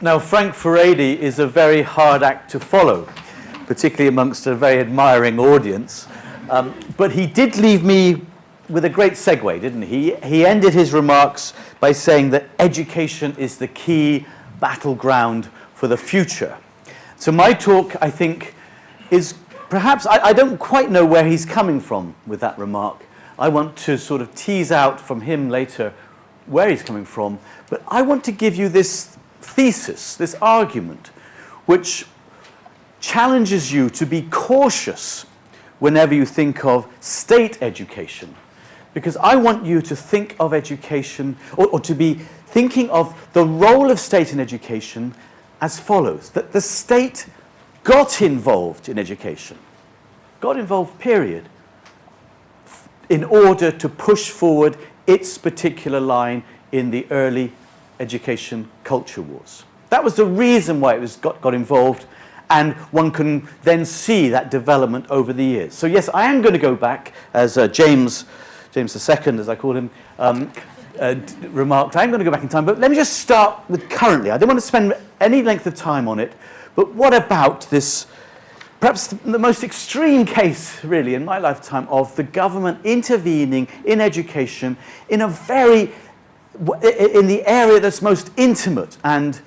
Now, Frank Furedi is a very hard act to follow, particularly amongst a very admiring audience. But he did leave me with a great segue, didn't he? He ended his remarks by saying that education is the key battleground for the future. So my talk, I think, is perhaps, I don't quite know where he's coming from with that remark. I want to sort of tease out from him later where he's coming from. But I want to give you this thesis, this argument, which challenges you to be cautious whenever you think of state education. Because I want you to think of education, or to be thinking of the role of state in education as follows: that the state got involved in education, got involved, period, in order to push forward its particular line in the early education culture wars. That was the reason why it was got involved, and one can then see that development over the years. So yes, I am going to go back, as James II, as I call him, remarked, I'm going to go back in time, but let me just start with currently. I don't want to spend any length of time on it, but what about this, perhaps the most extreme case, really, in my lifetime, of the government intervening in education in a very, in the area that's most intimate and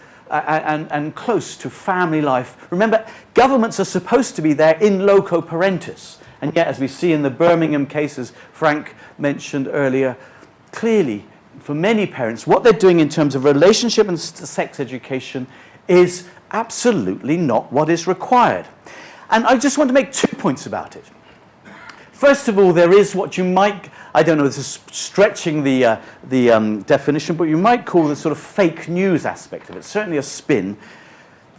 close to family life. Remember, governments are supposed to be there in loco parentis, and yet, as we see in the Birmingham cases Frank mentioned earlier, clearly, for many parents, what they're doing in terms of relationship and sex education is absolutely not what is required. And I just want to make 2 points about it. First of all, there is what you might, I don't know, this is stretching the definition, but you might call the sort of fake news aspect of it, certainly a spin.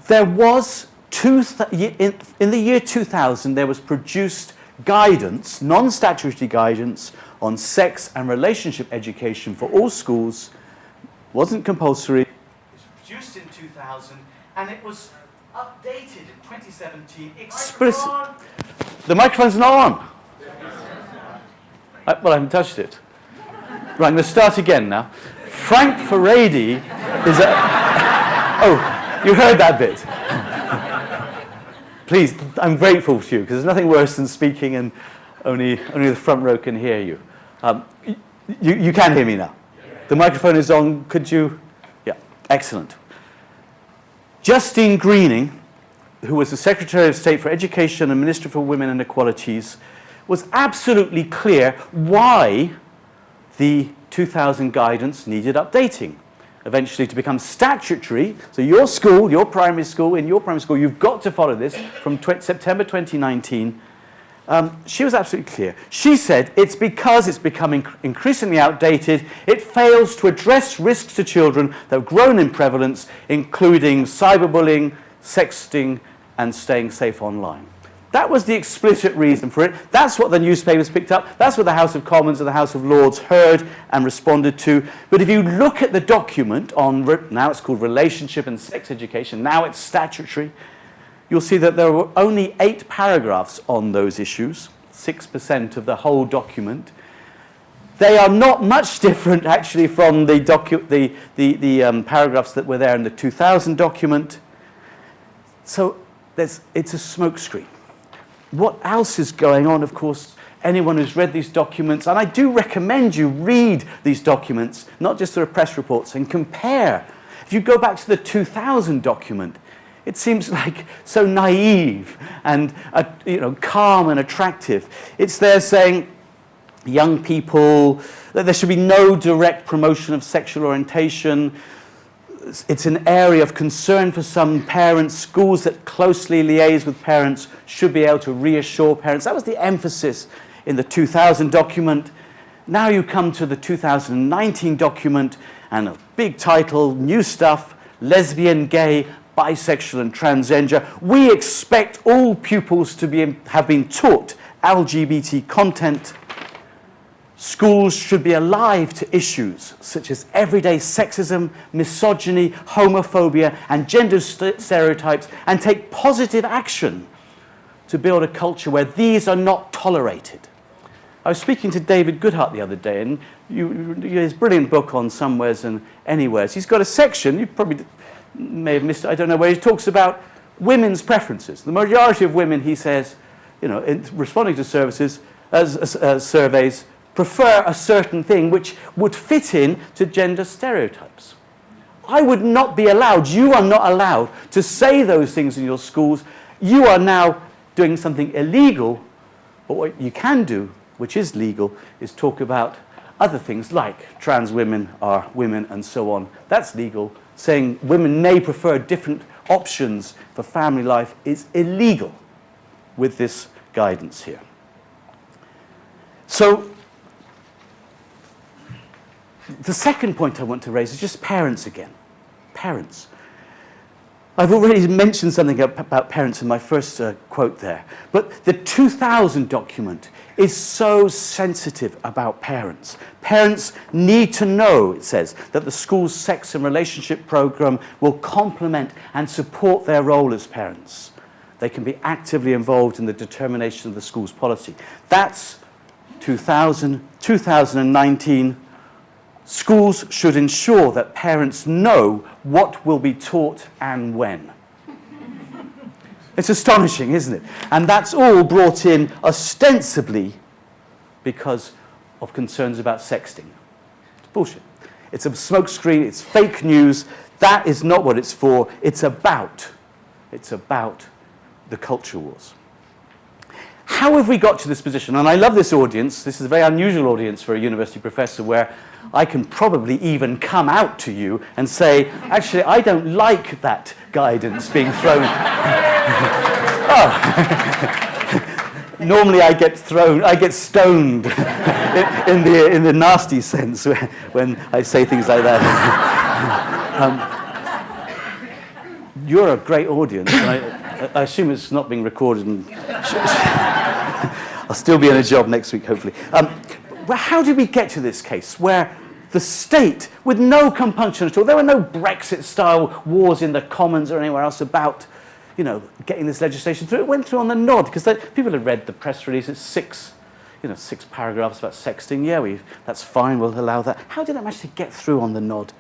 There was, in the year 2000, there was produced guidance, non-statutory guidance, on sex and relationship education for all schools. Wasn't compulsory. It was produced in 2000, and it was updated in 2017 explicitly. The microphone's not on. Well, I haven't touched it. Right, I'm going to start again now. Frank Furedi is a... Oh, you heard that bit. Please, I'm grateful to you, because there's nothing worse than speaking and only the front row can hear you. You can hear me now. The microphone is on. Could you? Yeah, excellent. Justine Greening, who was the Secretary of State for Education and Minister for Women and Equalities, was absolutely clear why the 2000 guidance needed updating, eventually to become statutory. So your school, your primary school, in your primary school, you've got to follow this from September 2019. She was absolutely clear. She said it's because it's becoming increasingly outdated, it fails to address risks to children that have grown in prevalence, including cyberbullying, sexting, and staying safe online. That was the explicit reason for it. That's what the newspapers picked up. That's what the House of Commons and the House of Lords heard and responded to. But if you look at the document on, now it's called Relationship and Sex Education, now it's statutory, you'll see that there were only 8 paragraphs on those issues, 6% of the whole document. They are not much different, actually, from the paragraphs that were there in the 2000 document. So it's a smokescreen. What else is going on? Of course, anyone who's read these documents, and I do recommend you read these documents, not just the press reports, and compare. If you go back to the 2000 document, it seems like so naive and calm and attractive. It's there saying young people, that there should be no direct promotion of sexual orientation. It's an area of concern for some parents. Schools that closely liaise with parents should be able to reassure parents. That was the emphasis in the 2000 document. Now you come to the 2019 document, and a big title, new stuff, lesbian, gay, bisexual and transgender. We expect all pupils to have been taught LGBT content. Schools should be alive to issues such as everyday sexism, misogyny, homophobia, and gender stereotypes, and take positive action to build a culture where these are not tolerated. I was speaking to David Goodhart the other day, and his brilliant book on Somewheres and Anywheres. He's got a section, you probably may have missed it, I don't know, where he talks about women's preferences. The majority of women, he says, in responding to surveys, prefer a certain thing which would fit in to gender stereotypes. I would not be allowed, you are not allowed to say those things in your schools. You are now doing something illegal, but what you can do, which is legal, is talk about other things like trans women are women and so on. That's legal. Saying women may prefer different options for family life is illegal with this guidance here. So, the second point I want to raise is just parents again. Parents. I've already mentioned something about parents in my first quote there, but the 2000 document is so sensitive about parents. Parents need to know, it says, that the school's sex and relationship program will complement and support their role as parents. They can be actively involved in the determination of the school's policy. That's 2019. Schools should ensure that parents know what will be taught and when. It's astonishing, isn't it? And that's all brought in ostensibly because of concerns about sexting. It's bullshit. It's a smokescreen, it's fake news. That is not what it's for. It's about the culture wars. How have we got to this position? And I love this audience. This is a very unusual audience for a university professor where I can probably even come out to you and say, actually, I don't like that guidance being thrown. Normally I get stoned in the nasty sense when I say things like that. You're a great audience. And I assume it's not being recorded. And I'll still be in a job next week, hopefully. But how did we get to this case where the state, with no compunction at all, there were no Brexit-style wars in the Commons or anywhere else about, getting this legislation through. It went through on the nod because people had read the press release. It's 6 paragraphs about sexting. Yeah, that's fine. We'll allow that. How did it manage to get through on the nod?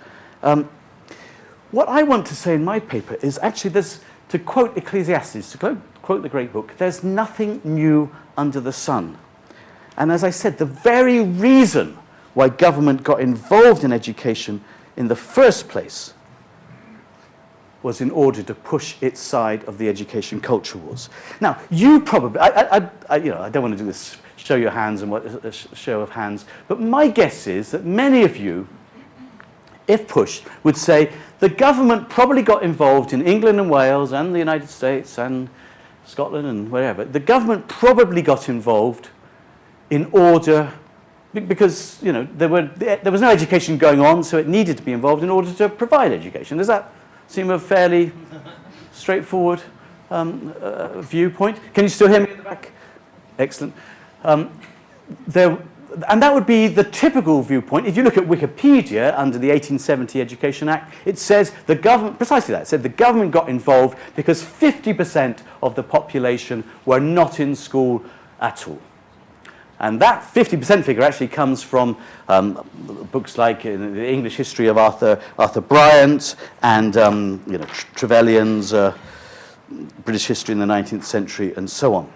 What I want to say in my paper is actually to quote Ecclesiastes, to quote the great book, there's nothing new under the sun. And as I said, the very reason why government got involved in education in the first place was in order to push its side of the education culture wars. Now, you probably, I don't want to do this show your hands and a show of hands, but my guess is that many of you, if pushed, would say the government probably got involved in England and Wales and the United States and Scotland and wherever. The government probably got involved in order, because there was no education going on, so it needed to be involved in order to provide education. Does that seem a fairly straightforward viewpoint? Can you still hear me at the back? Excellent. And that would be the typical viewpoint. If you look at Wikipedia under the 1870 Education Act, it says the government, precisely that, it said the government got involved because 50% of the population were not in school at all. And that 50% figure actually comes from books like the English history of Arthur Bryant and Trevelyan's British history in the 19th century and so on.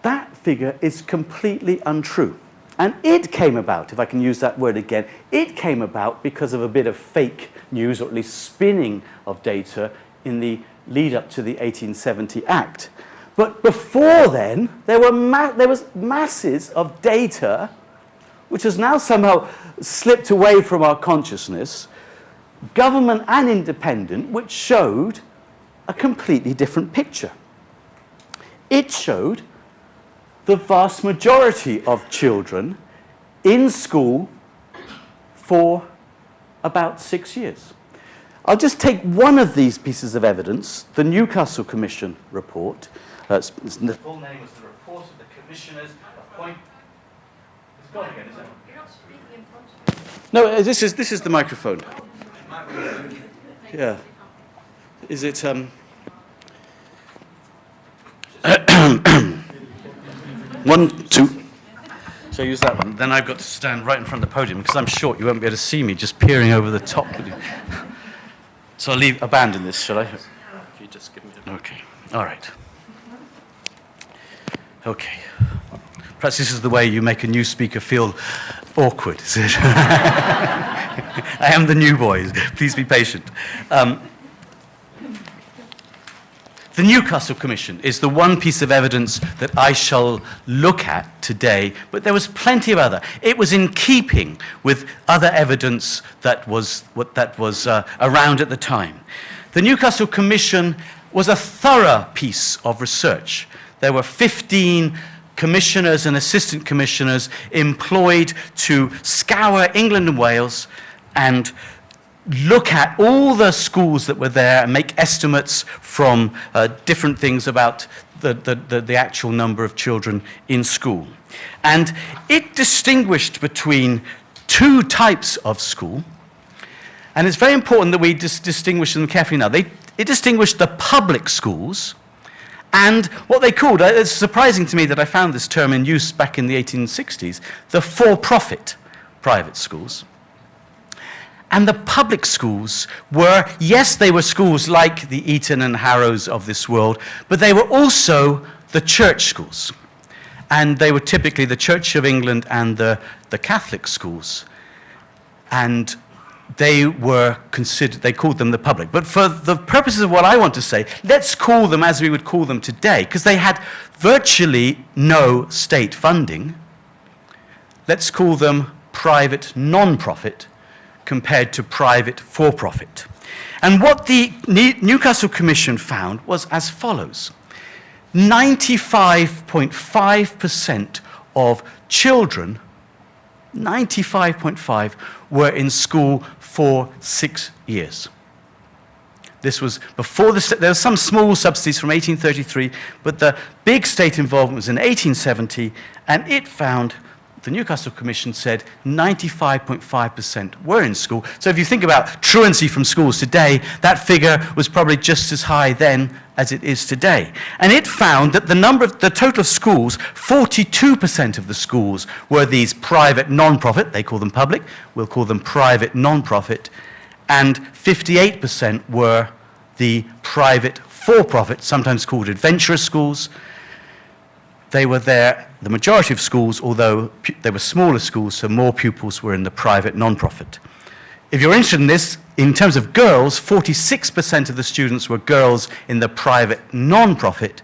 That figure is completely untrue. And it came about, if I can use that word again, it came about because of a bit of fake news, or at least spinning of data in the lead up to the 1870 Act. But before then, there was masses of data which has now somehow slipped away from our consciousness, government and independent, which showed a completely different picture. It showed the vast majority of children in school for about 6 years. I'll just take one of these pieces of evidence, the Newcastle Commission report. The full name was the Report of the Commissioners Appoint. It's gone again, isn't it? You're not speaking in front of me. No, this is the microphone. Yeah. Is it? One, two. So use that one. Then I've got to stand right in front of the podium because I'm short. You won't be able to see me just peering over the top. So I'll abandon this, shall I? If you just give me okay. All right. Okay. Perhaps this is the way you make a new speaker feel awkward, is it? I am the new boy. Please be patient. The Newcastle Commission is the one piece of evidence that I shall look at today, but there was plenty of other. It was in keeping with other evidence that was around at the time. The Newcastle Commission was a thorough piece of research. There were 15 commissioners and assistant commissioners employed to scour England and Wales and look at all the schools that were there and make estimates from different things about the actual number of children in school. And it distinguished between two types of school, and it's very important that we distinguish them carefully now. It distinguished the public schools and what they called, it's surprising to me that I found this term in use back in the 1860s, the for-profit private schools. And the public schools were, yes, they were schools like the Eton and Harrows of this world, but they were also the church schools. And they were typically the Church of England and the Catholic schools. And they were considered, they called them the public. But for the purposes of what I want to say, let's call them as we would call them today, because they had virtually no state funding. Let's call them private non-profit compared to private for-profit. And what the Newcastle Commission found was as follows. 95.5% of children, 95.5, were in school for 6 years. This was before there were some small subsidies from 1833, but the big state involvement was in 1870, and it found, the Newcastle Commission said 95.5% were in school. So if you think about truancy from schools today, that figure was probably just as high then as it is today. And it found that the total of schools, 42% of the schools were these private non-profit, they call them public, we'll call them private non-profit, and 58% were the private for-profit, sometimes called adventurous schools. They were there, the majority of schools, although they were smaller schools, so more pupils were in the private non-profit. If you're interested in this, in terms of girls, 46% of the students were girls in the private non-profit,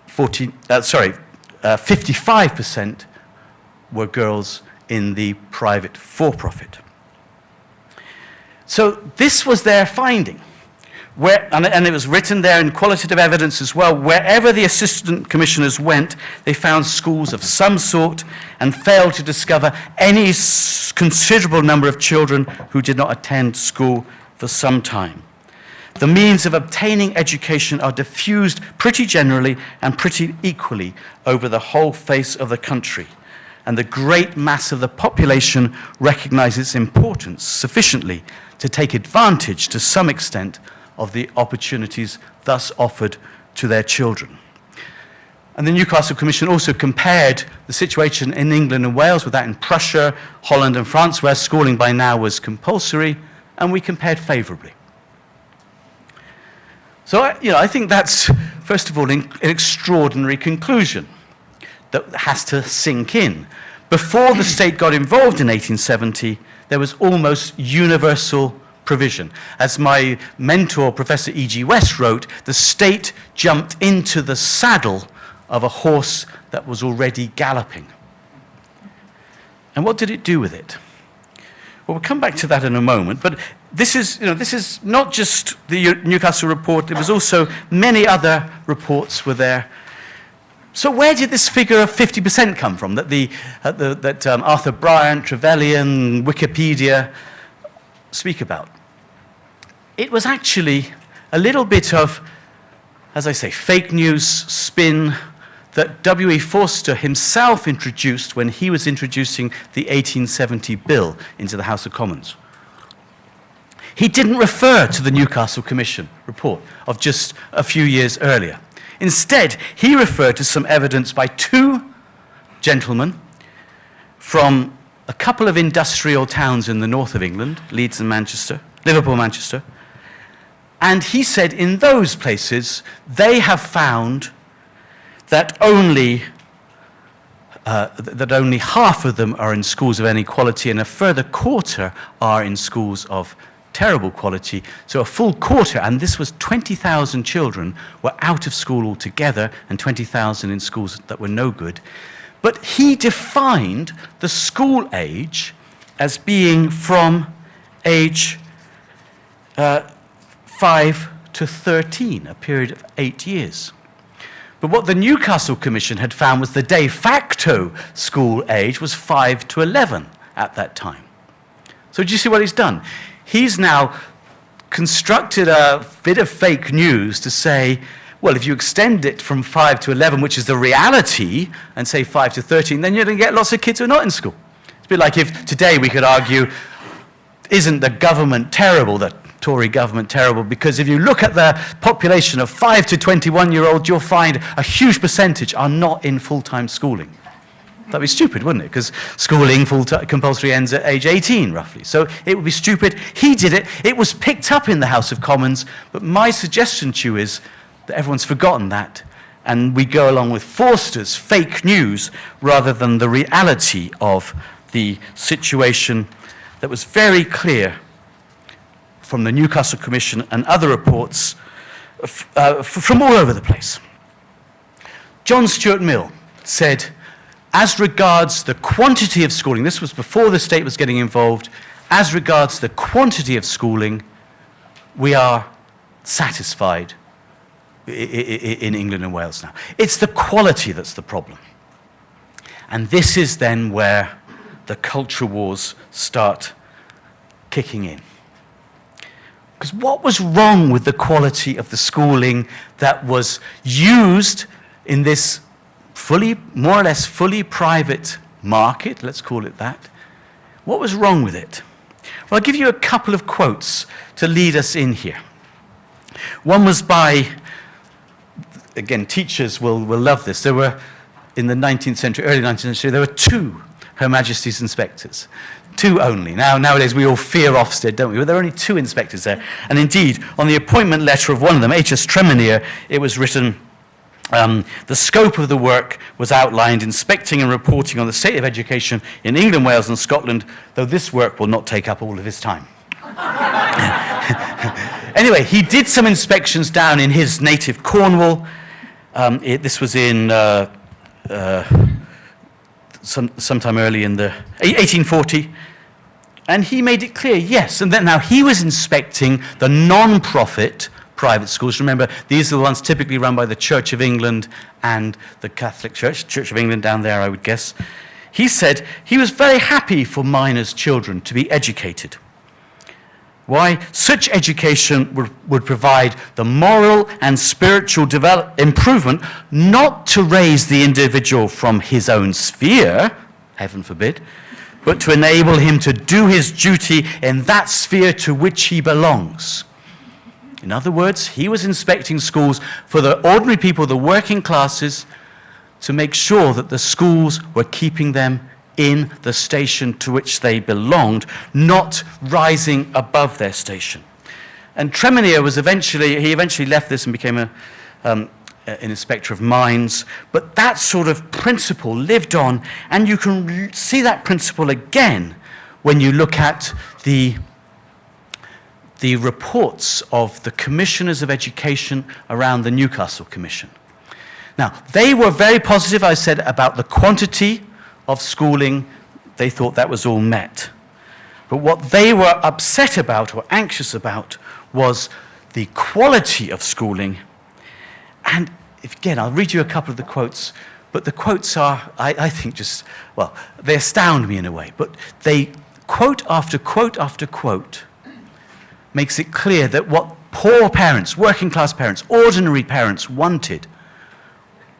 55% were girls in the private for-profit. So this was their finding. And it was written there in qualitative evidence as well. Wherever the assistant commissioners went, they found schools of some sort and failed to discover any considerable number of children who did not attend school for some time. The means of obtaining education are diffused pretty generally and pretty equally over the whole face of the country. And the great mass of the population recognize its importance sufficiently to take advantage to some extent of the opportunities thus offered to their children. And the Newcastle Commission also compared the situation in England and Wales with that in Prussia, Holland and France, where schooling by now was compulsory, and we compared favorably. So, I think that's, first of all, an extraordinary conclusion that has to sink in. Before the state got involved in 1870, there was almost universal provision. As my mentor, Professor E.G. West, wrote, the state jumped into the saddle of a horse that was already galloping. And what did it do with it? Well, we'll come back to that in a moment, but this is not just the Newcastle report, there was also many other reports were there. So where did this figure of 50% come from that Arthur Bryant, Trevelyan, Wikipedia speak about? It was actually a little bit of, as I say, fake news spin that W.E. Forster himself introduced when he was introducing the 1870 bill into the House of Commons. He didn't refer to the Newcastle Commission report of just a few years earlier. Instead, he referred to some evidence by two gentlemen from a couple of industrial towns in the north of England, Leeds and Manchester, Liverpool, Manchester, And he said in those places, they have found that only half of them are in schools of any quality, and a further quarter are in schools of terrible quality. So a full quarter, and this was 20,000 children, were out of school altogether, and 20,000 in schools that were no good. But he defined the school age as being from age 5 to 13, a period of 8 years. But what the Newcastle Commission had found was the de facto school age was 5 to 11 at that time. So do you see what he's done? He's now constructed a bit of fake news to say, well, if you extend it from 5 to 11, which is the reality, and say 5 to 13, then you're going to get lots of kids who are not in school. It's a bit like if today we could argue, isn't the government terrible, the Tory government terrible? Because if you look at the population of 5 to 21-year-olds, you'll find a huge percentage are not in full-time schooling. That'd be stupid, wouldn't it? Because schooling compulsory ends at age 18, roughly. So it would be stupid. He did it. It was picked up in the House of Commons. But my suggestion to you is that everyone's forgotten that, and we go along with Forster's fake news rather than the reality of the situation that was very clear from the Newcastle Commission and other reports from all over the place. John Stuart Mill said, as regards the quantity of schooling, this was before the state was getting involved, as regards the quantity of schooling, we are satisfied in England and Wales now. It's the quality that's the problem. And this is then where the culture wars start kicking in. Because what was wrong with the quality of the schooling that was used in this more or less fully private market, let's call it that? What was wrong with it? Well, I'll give you a couple of quotes to lead us in here. One was by, again, teachers will love this. There were, in the 19th century, early 19th century, there were 2 Her Majesty's inspectors. 2 only. Nowadays we all fear Ofsted, don't we? But there are only 2 inspectors there. And indeed, on the appointment letter of one of them, H.S. Tremenier, it was written, the scope of the work was outlined, inspecting and reporting on the state of education in England, Wales and Scotland, though this work will not take up all of his time. Anyway, he did some inspections down in his native Cornwall. This was in sometime early in the 1840, and he made it clear, yes. And then now he was inspecting the non-profit private schools. Remember, these are the ones typically run by the Church of England and the Catholic Church, Church of England down there, I would guess. He said he was very happy for minors' children to be educated. Why? Such education would provide the moral and spiritual improvement, not to raise the individual from his own sphere, heaven forbid, but to enable him to do his duty in that sphere to which he belongs. In other words, he was inspecting schools for the ordinary people, the working classes, to make sure that the schools were keeping them in the station to which they belonged, not rising above their station. And Tremenier was eventually left this and became an inspector of mines, but that sort of principle lived on, and you can see that principle again when you look at the reports of the commissioners of education around the Newcastle Commission. Now, they were very positive, I said, about the quantity of schooling. They thought that was all met. But what they were upset about or anxious about was the quality of schooling. And again, I'll read you a couple of the quotes, but the quotes are, I think, just, well, they astound me in a way. But they, quote after quote after quote, makes it clear that what poor parents, working class parents, ordinary parents wanted,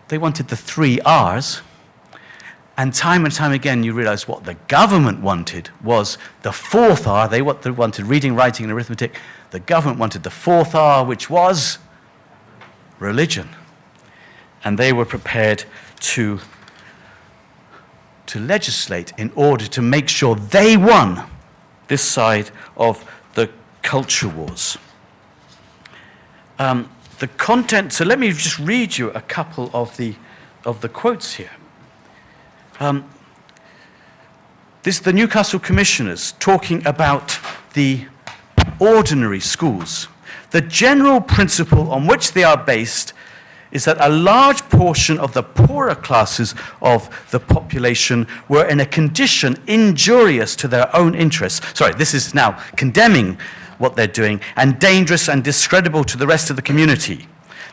they wanted the 3 R's. And time again, you realize what the government wanted was the 4th R. They wanted reading, writing, and arithmetic. The government wanted the 4th R, which was religion. And they were prepared to legislate in order to make sure they won this side of the culture wars. the content, so let me just read you a couple of the quotes here. This is the Newcastle Commissioners talking about the ordinary schools. The general principle on which they are based is that a large portion of the poorer classes of the population were in a condition injurious to their own interests. Sorry, this is now condemning what they're doing, and dangerous and discreditable to the rest of the community.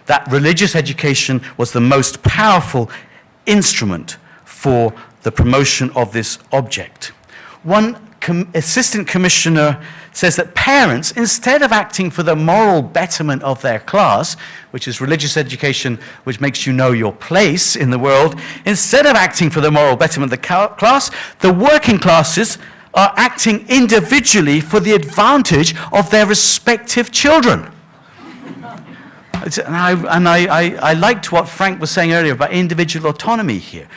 That religious education was the most powerful instrument for the promotion of this object. One assistant commissioner says that parents, instead of acting for the moral betterment of their class, which is religious education, which makes you know your place in the world, instead of acting for the moral betterment of the class, the working classes are acting individually for the advantage of their respective children. And I liked what Frank was saying earlier about individual autonomy here.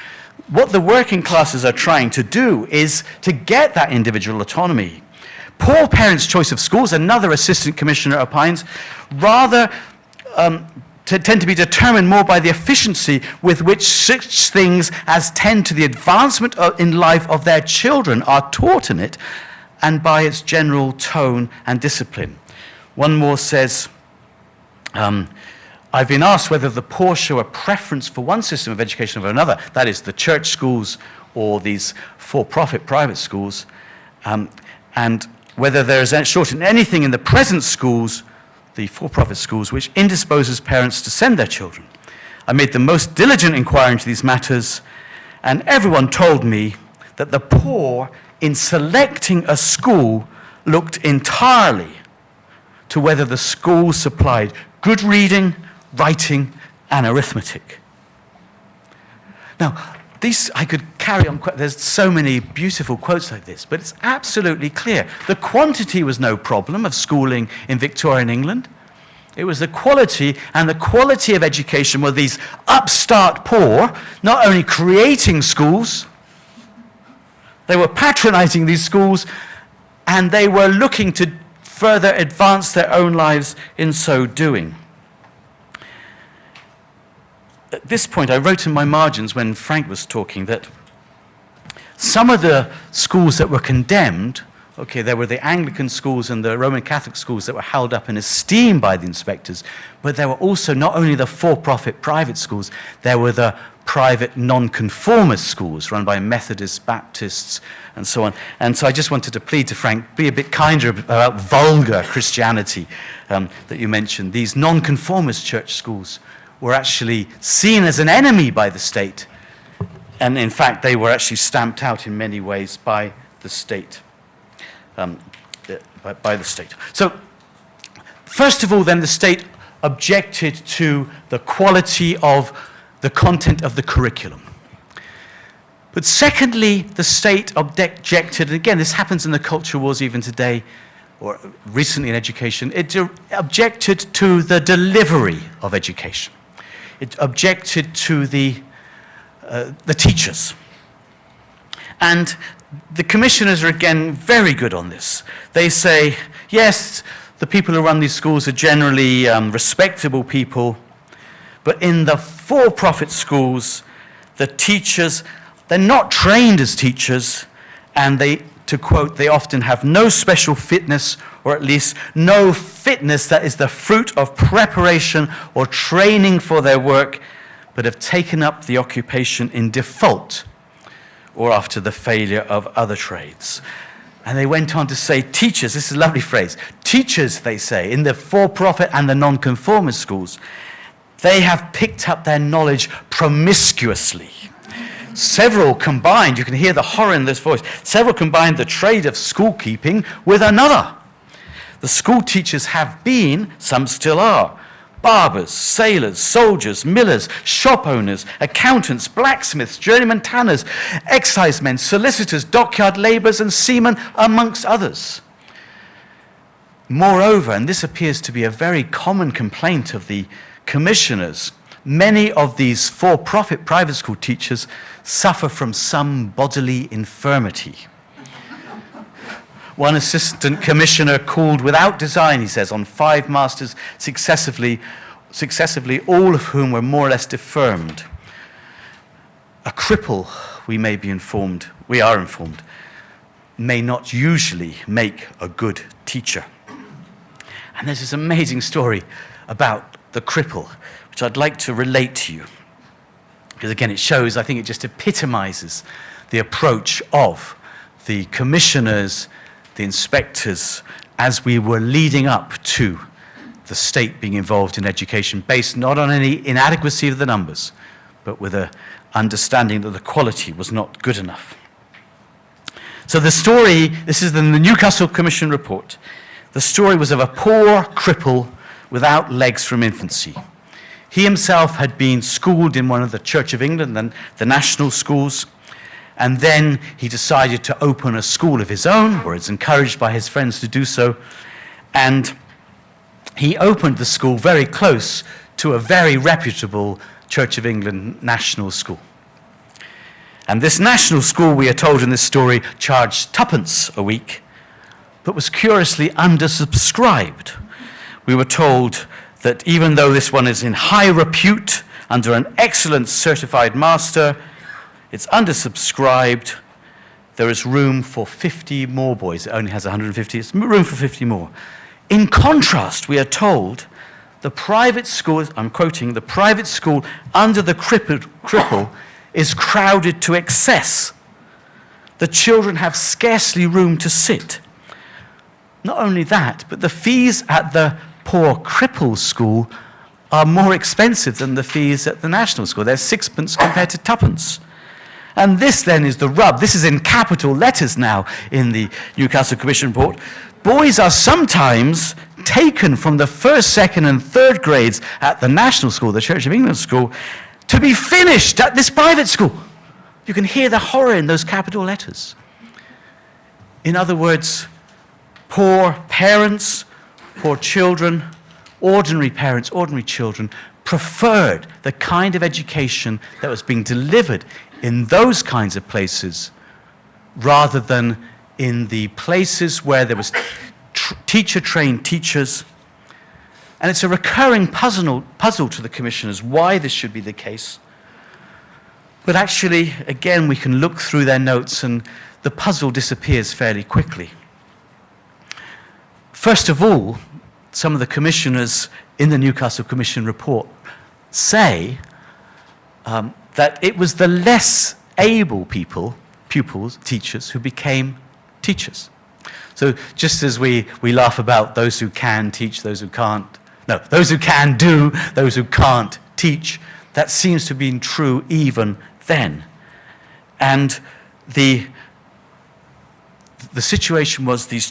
What the working classes are trying to do is to get that individual autonomy. Poor parents' choice of schools, another assistant commissioner opines, rather tend to be determined more by the efficiency with which such things as tend to the advancement in life of their children are taught in it, and by its general tone and discipline. One more says, I've been asked whether the poor show a preference for one system of education over another, that is, the church schools or these for-profit private schools, and whether there is short in anything in the present schools, the for-profit schools, which indisposes parents to send their children. I made the most diligent inquiry into these matters, and everyone told me that the poor, in selecting a school, looked entirely to whether the school supplied good reading, writing, and arithmetic. Now, I could carry on, there's so many beautiful quotes like this, but it's absolutely clear. The quantity was no problem of schooling in Victorian England. It was the quality, and the quality of education were these upstart poor, not only creating schools, they were patronizing these schools, and they were looking to further advance their own lives in so doing. At this point, I wrote in my margins when Frank was talking that some of the schools that were condemned, okay, there were the Anglican schools and the Roman Catholic schools that were held up in esteem by the inspectors, but there were also not only the for-profit private schools, there were the private non-conformist schools run by Methodists, Baptists, and so on. And so I just wanted to plead to Frank, be a bit kinder about vulgar Christianity that you mentioned. These non-conformist church schools were actually seen as an enemy by the state. And in fact, they were actually stamped out in many ways by the state. By the state. So, first of all, then, the state objected to the quality of the content of the curriculum. But secondly, the state objected, and again, this happens in the culture wars even today, or recently in education, it objected to the delivery of education. It objected to the teachers. And the commissioners are, again, very good on this. They say, yes, the people who run these schools are generally respectable people, but in the for-profit schools, the teachers, they're not trained as teachers, and they, to quote, they often have no special fitness, or at least no fitness that is the fruit of preparation or training for their work, but have taken up the occupation in default or after the failure of other trades. And they went on to say, teachers, this is a lovely phrase, teachers, they say, in the for-profit and the non-conformist schools, they have picked up their knowledge promiscuously. Several combined, you can hear the horror in this voice, several combined the trade of schoolkeeping with another. The school teachers have been, some still are, barbers, sailors, soldiers, millers, shop owners, accountants, blacksmiths, journeyman tanners, excisemen, solicitors, dockyard labourers, and seamen, amongst others. Moreover, and this appears to be a very common complaint of the commissioners, many of these for-profit private school teachers suffer from some bodily infirmity. One assistant commissioner called without design, he says, on 5 masters successively, all of whom were more or less deformed. A cripple, we are informed, may not usually make a good teacher. And there's this amazing story about the cripple, which I'd like to relate to you. Because again, it shows, I think it just epitomizes the approach of the commissioners, the inspectors, as we were leading up to the state being involved in education, based not on any inadequacy of the numbers, but with an understanding that the quality was not good enough. So the story, this is in the Newcastle Commission report, the story was of a poor cripple without legs from infancy. He himself had been schooled in one of the Church of England and the national schools, and then he decided to open a school of his own, or is encouraged by his friends to do so, and he opened the school very close to a very reputable Church of England national school. And this national school, we are told in this story, charged 2p a week, but was curiously undersubscribed. We were told that even though this one is in high repute, under an excellent certified master, it's undersubscribed. There is room for 50 more boys. It only has 150. It's room for 50 more. In contrast, we are told the private school, I'm quoting, the private school under the cripple is crowded to excess. The children have scarcely room to sit. Not only that, but the fees at the poor cripple school are more expensive than the fees at the national school. They're 6p compared to 2p. And this then is the rub. This is in capital letters now in the Newcastle Commission report. Boys are sometimes taken from the 1st, 2nd, and 3rd grades at the national school, the Church of England school, to be finished at this private school. You can hear the horror in those capital letters. In other words, poor parents, poor children, ordinary parents, ordinary children, preferred the kind of education that was being delivered in those kinds of places rather than in the places where there was teacher-trained teachers. And it's a recurring puzzle to the commissioners why this should be the case. But actually, again, we can look through their notes and the puzzle disappears fairly quickly. First of all, some of the commissioners in the Newcastle Commission report say that it was the less able pupils, teachers, who became teachers. So just as we laugh about those who can teach, those who can't, no, those who can do, those who can't teach, that seems to have been true even then. And the situation was these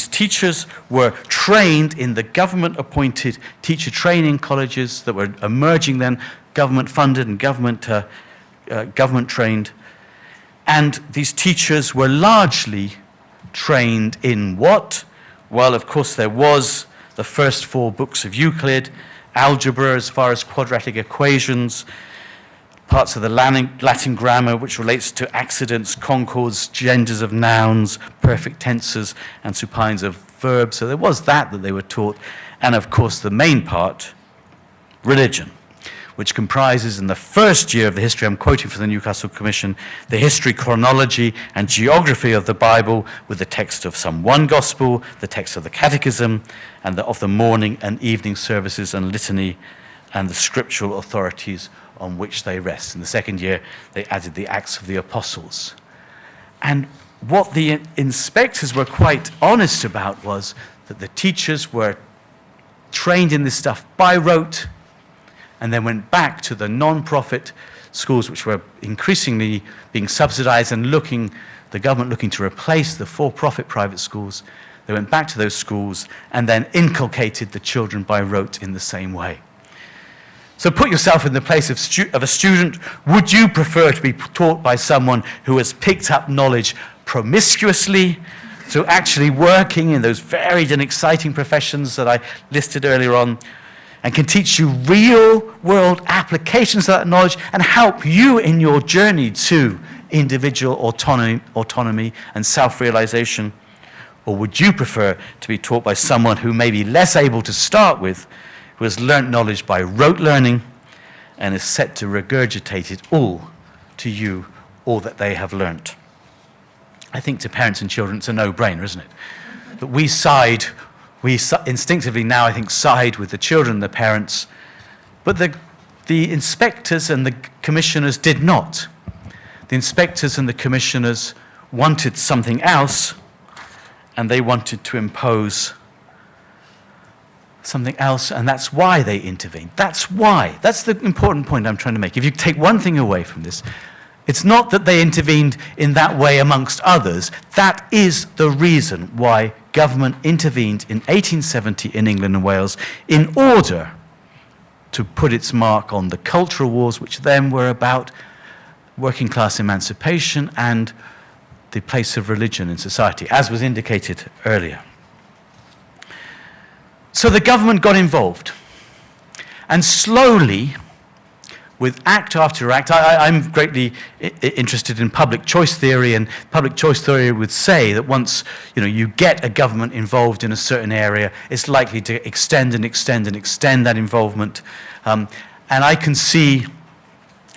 teachers were trained in the government-appointed teacher training colleges that were emerging then, government-funded and government-trained. And these teachers were largely trained in what? Well, of course, there was the first 4 books of Euclid, algebra as far as quadratic equations, parts of the Latin grammar, which relates to accidents, concords, genders of nouns, perfect tenses, and supines of verbs. So there was that they were taught. And of course, the main part, religion, which comprises in the first year of the history, I'm quoting from the Newcastle Commission, the history, chronology, and geography of the Bible with the text of some one gospel, the text of the catechism, and of the morning and evening services and litany, and the scriptural authorities on which they rest. In the second year, they added the Acts of the Apostles. And what the inspectors were quite honest about was that the teachers were trained in this stuff by rote, and then went back to the non-profit schools, which were increasingly being subsidized and the government looking to replace the for-profit private schools. They went back to those schools and then inculcated the children by rote in the same way. So put yourself in the place of a student. Would you prefer to be taught by someone who has picked up knowledge promiscuously, so actually working in those varied and exciting professions that I listed earlier on, and can teach you real-world applications of that knowledge and help you in your journey to individual autonomy and self-realization? Or would you prefer to be taught by someone who may be less able to start with, who has learnt knowledge by rote learning and is set to regurgitate it all to you, all that they have learnt? I think to parents and children it's a no-brainer, isn't it? But we instinctively now, I think, side with the children and the parents, but the inspectors and the commissioners did not. The inspectors and the commissioners wanted something else, and they wanted to impose something else, and that's why they intervened. That's why. That's the important point I'm trying to make. If you take one thing away from this, it's not that they intervened in that way amongst others. That is the reason why government intervened in 1870 in England and Wales in order to put its mark on the cultural wars, which then were about working class emancipation and the place of religion in society, as was indicated earlier. So the government got involved, and slowly, with act after act, I'm greatly interested in public choice theory, and public choice theory would say that once you get a government involved in a certain area, it's likely to extend and extend and extend that involvement. And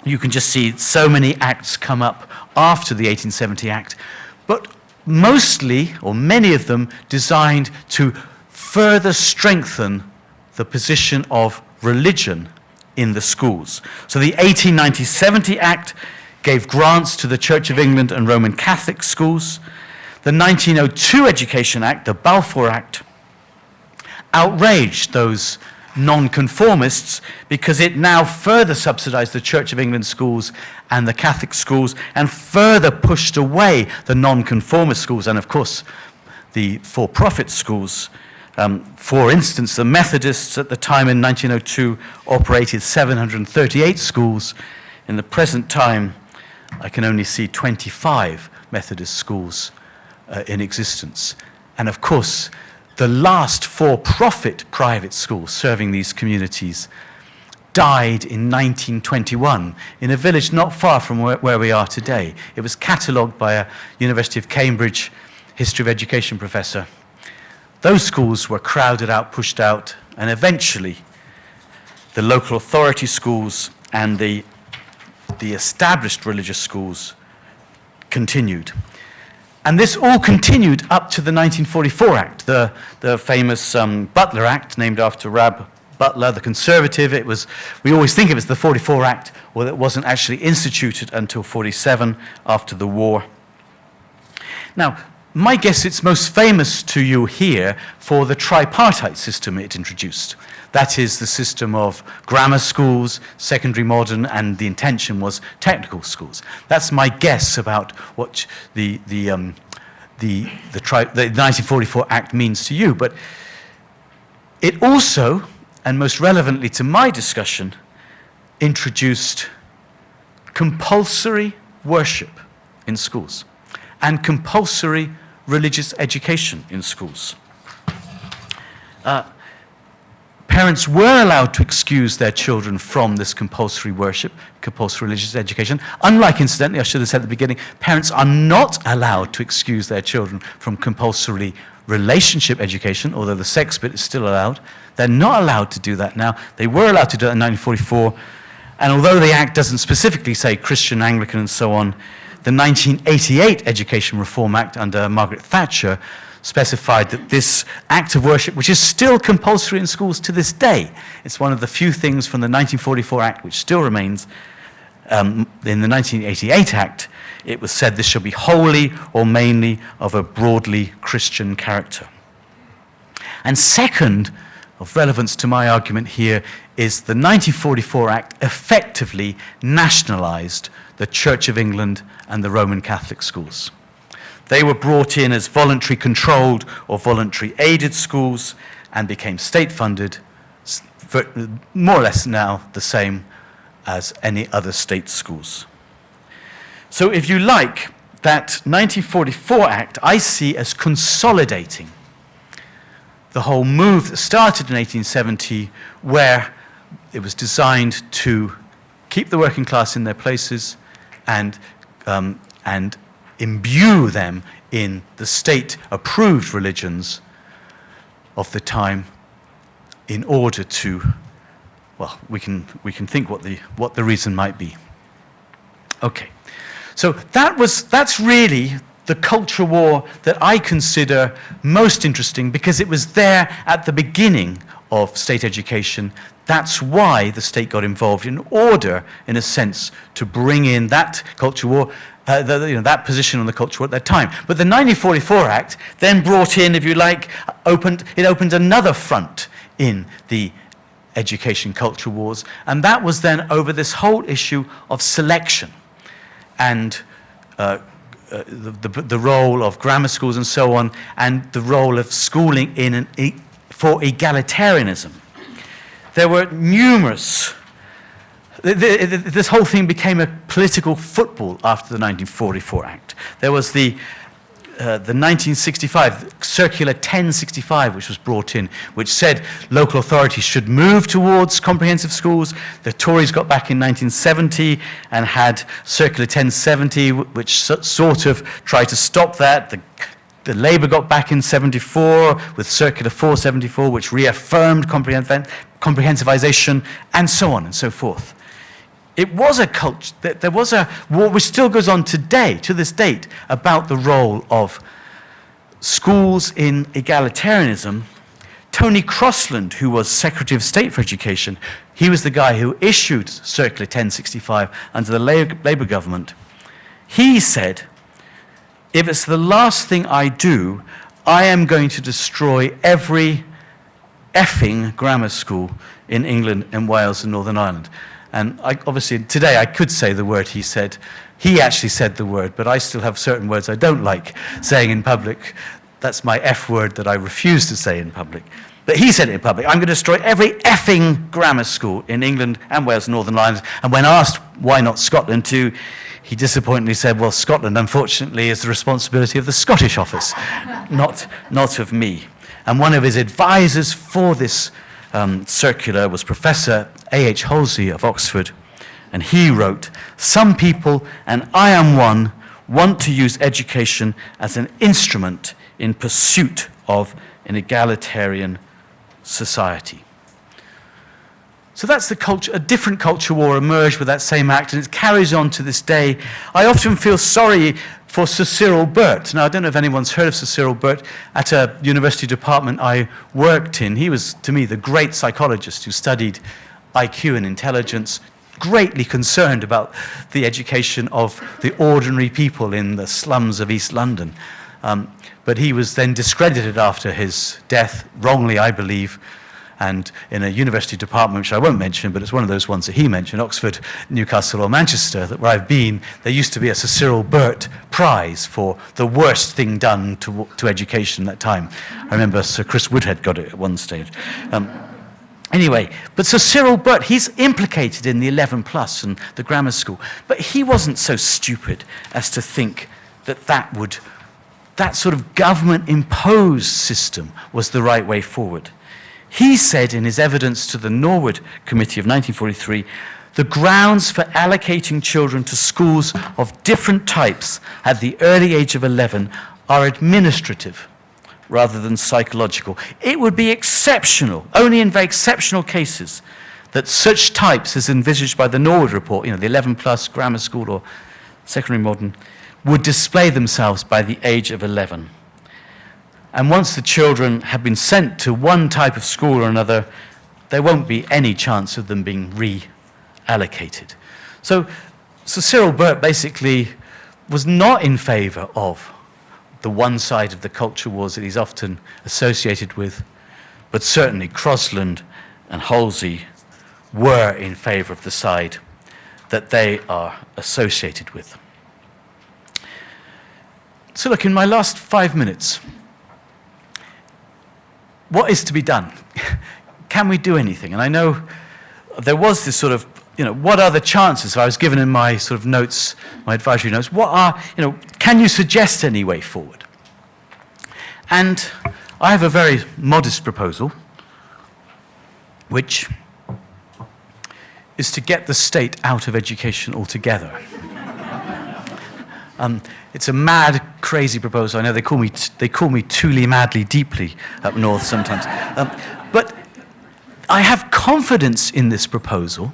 you can just see so many acts come up after the 1870 Act, but mostly, or many of them, designed to further strengthen the position of religion in the schools. So the 1890-70 Act gave grants to the Church of England and Roman Catholic schools. The 1902 Education Act, the Balfour Act, outraged those non-conformists because it now further subsidized the Church of England schools and the Catholic schools and further pushed away the non-conformist schools and, of course, the for-profit schools. For instance, the Methodists at the time in 1902 operated 738 schools. In the present time, I can only see 25 Methodist schools in existence. And of course, the last for-profit private school serving these communities died in 1921 in a village not far from where we are today. It was catalogued by a University of Cambridge history of education professor. Those schools were crowded out, pushed out, and eventually the local authority schools and the established religious schools continued. And this all continued up to the 1944 Act, the famous Butler Act, named after Rab Butler, the conservative. We always think of it as the 44 Act, well, it wasn't actually instituted until 47 after the war. Now, my guess it's most famous to you here for the tripartite system it introduced. That is the system of grammar schools, secondary modern, and the intention was technical schools. That's my guess about what the 1944 Act means to you. But it also, and most relevantly to my discussion, introduced compulsory worship in schools and compulsory religious education in schools. Parents were allowed to excuse their children from this compulsory worship, compulsory religious education. Unlike, incidentally, I should have said at the beginning, parents are not allowed to excuse their children from compulsory relationship education, although the sex bit is still allowed. They're not allowed to do that now. They were allowed to do it in 1944, and although the Act doesn't specifically say Christian, Anglican, and so on, the 1988 Education Reform Act under Margaret Thatcher specified that this act of worship, which is still compulsory in schools to this day, it's one of the few things from the 1944 Act which still remains. In the 1988 Act, it was said this shall be wholly or mainly of a broadly Christian character. And second, of relevance to my argument here, is the 1944 Act effectively nationalized the Church of England and the Roman Catholic schools. They were brought in as voluntary controlled or voluntary aided schools and became state-funded, more or less now the same as any other state schools. So if you like, that 1944 Act I see as consolidating the whole move that started in 1870, where it was designed to keep the working class in their places and imbue them in the state-approved religions of the time in order to, well, we can think what the reason might be. Okay, so that's really the culture war that I consider most interesting, because it was there at the beginning of state education. That's why the state got involved, in order, in a sense, to bring in that culture war, that position on the culture war at that time. But the 1944 Act then brought in, if you like, opened another front in the education culture wars, and that was then over this whole issue of selection and the role of grammar schools and so on, and the role of schooling for egalitarianism. There were numerous. This whole thing became a political football after the 1944 Act. There was the 1965, Circular 1065, which was brought in, which said local authorities should move towards comprehensive schools. The Tories got back in 1970 and had Circular 1070, which sort of tried to stop that. The Labour got back in 74 with Circular 474, which reaffirmed comprehensivization, and so on and so forth. It was a culture, there was a war which still goes on today, to this date, about the role of schools in egalitarianism. Tony Crossland, who was Secretary of State for Education, he was the guy who issued Circular 1065 under the Labour government. He said, if it's the last thing I do, I am going to destroy every effing grammar school in England and Wales and Northern Ireland. And obviously, today I could say the word he said. He actually said the word, but I still have certain words I don't like saying in public. That's my F word that I refuse to say in public. But he said it in public. I'm going to destroy every effing grammar school in England and Wales and Northern Ireland. And when asked why not Scotland too, he disappointingly said, well, Scotland, unfortunately, is the responsibility of the Scottish office, not of me. And one of his advisors for this circular was Professor A.H. Halsey of Oxford, and he wrote, some people, and I am one, want to use education as an instrument in pursuit of an egalitarian society. So that's the culture. A different culture war emerged with that same act, and it carries on to this day. I often feel sorry for Sir Cyril Burt. Now, I don't know if anyone's heard of Sir Cyril Burt. At a university department I worked in, he was, to me, the great psychologist who studied IQ and intelligence, greatly concerned about the education of the ordinary people in the slums of East London. But he was then discredited after his death, wrongly, I believe, and in a university department, which I won't mention, but it's one of those ones that he mentioned, Oxford, Newcastle or Manchester, where I've been, there used to be a Sir Cyril Burt Prize for the worst thing done to education at that time. I remember Sir Chris Woodhead got it at one stage. Anyway, but Sir Cyril Burt, he's implicated in the 11 plus and the grammar school, but he wasn't so stupid as to think that that sort of government-imposed system was the right way forward. He said in his evidence to the Norwood Committee of 1943, the grounds for allocating children to schools of different types at the early age of 11 are administrative rather than psychological. It would be exceptional, only in very exceptional cases, that such types as envisaged by the Norwood report, the 11 plus grammar school or secondary modern, would display themselves by the age of 11. And once the children have been sent to one type of school or another, there won't be any chance of them being reallocated. So Cyril Burt basically was not in favor of the one side of the culture wars that he's often associated with, but certainly Crossland and Halsey were in favor of the side that they are associated with. So look, in my last 5 minutes, what is to be done? Can we do anything? And I know there was this sort of, what are the chances? I was given in my sort of notes, my advisory notes, can you suggest any way forward? And I have a very modest proposal, which is to get the state out of education altogether. It's a mad, crazy proposal. I know they call me Tooley madly deeply up north sometimes. But I have confidence in this proposal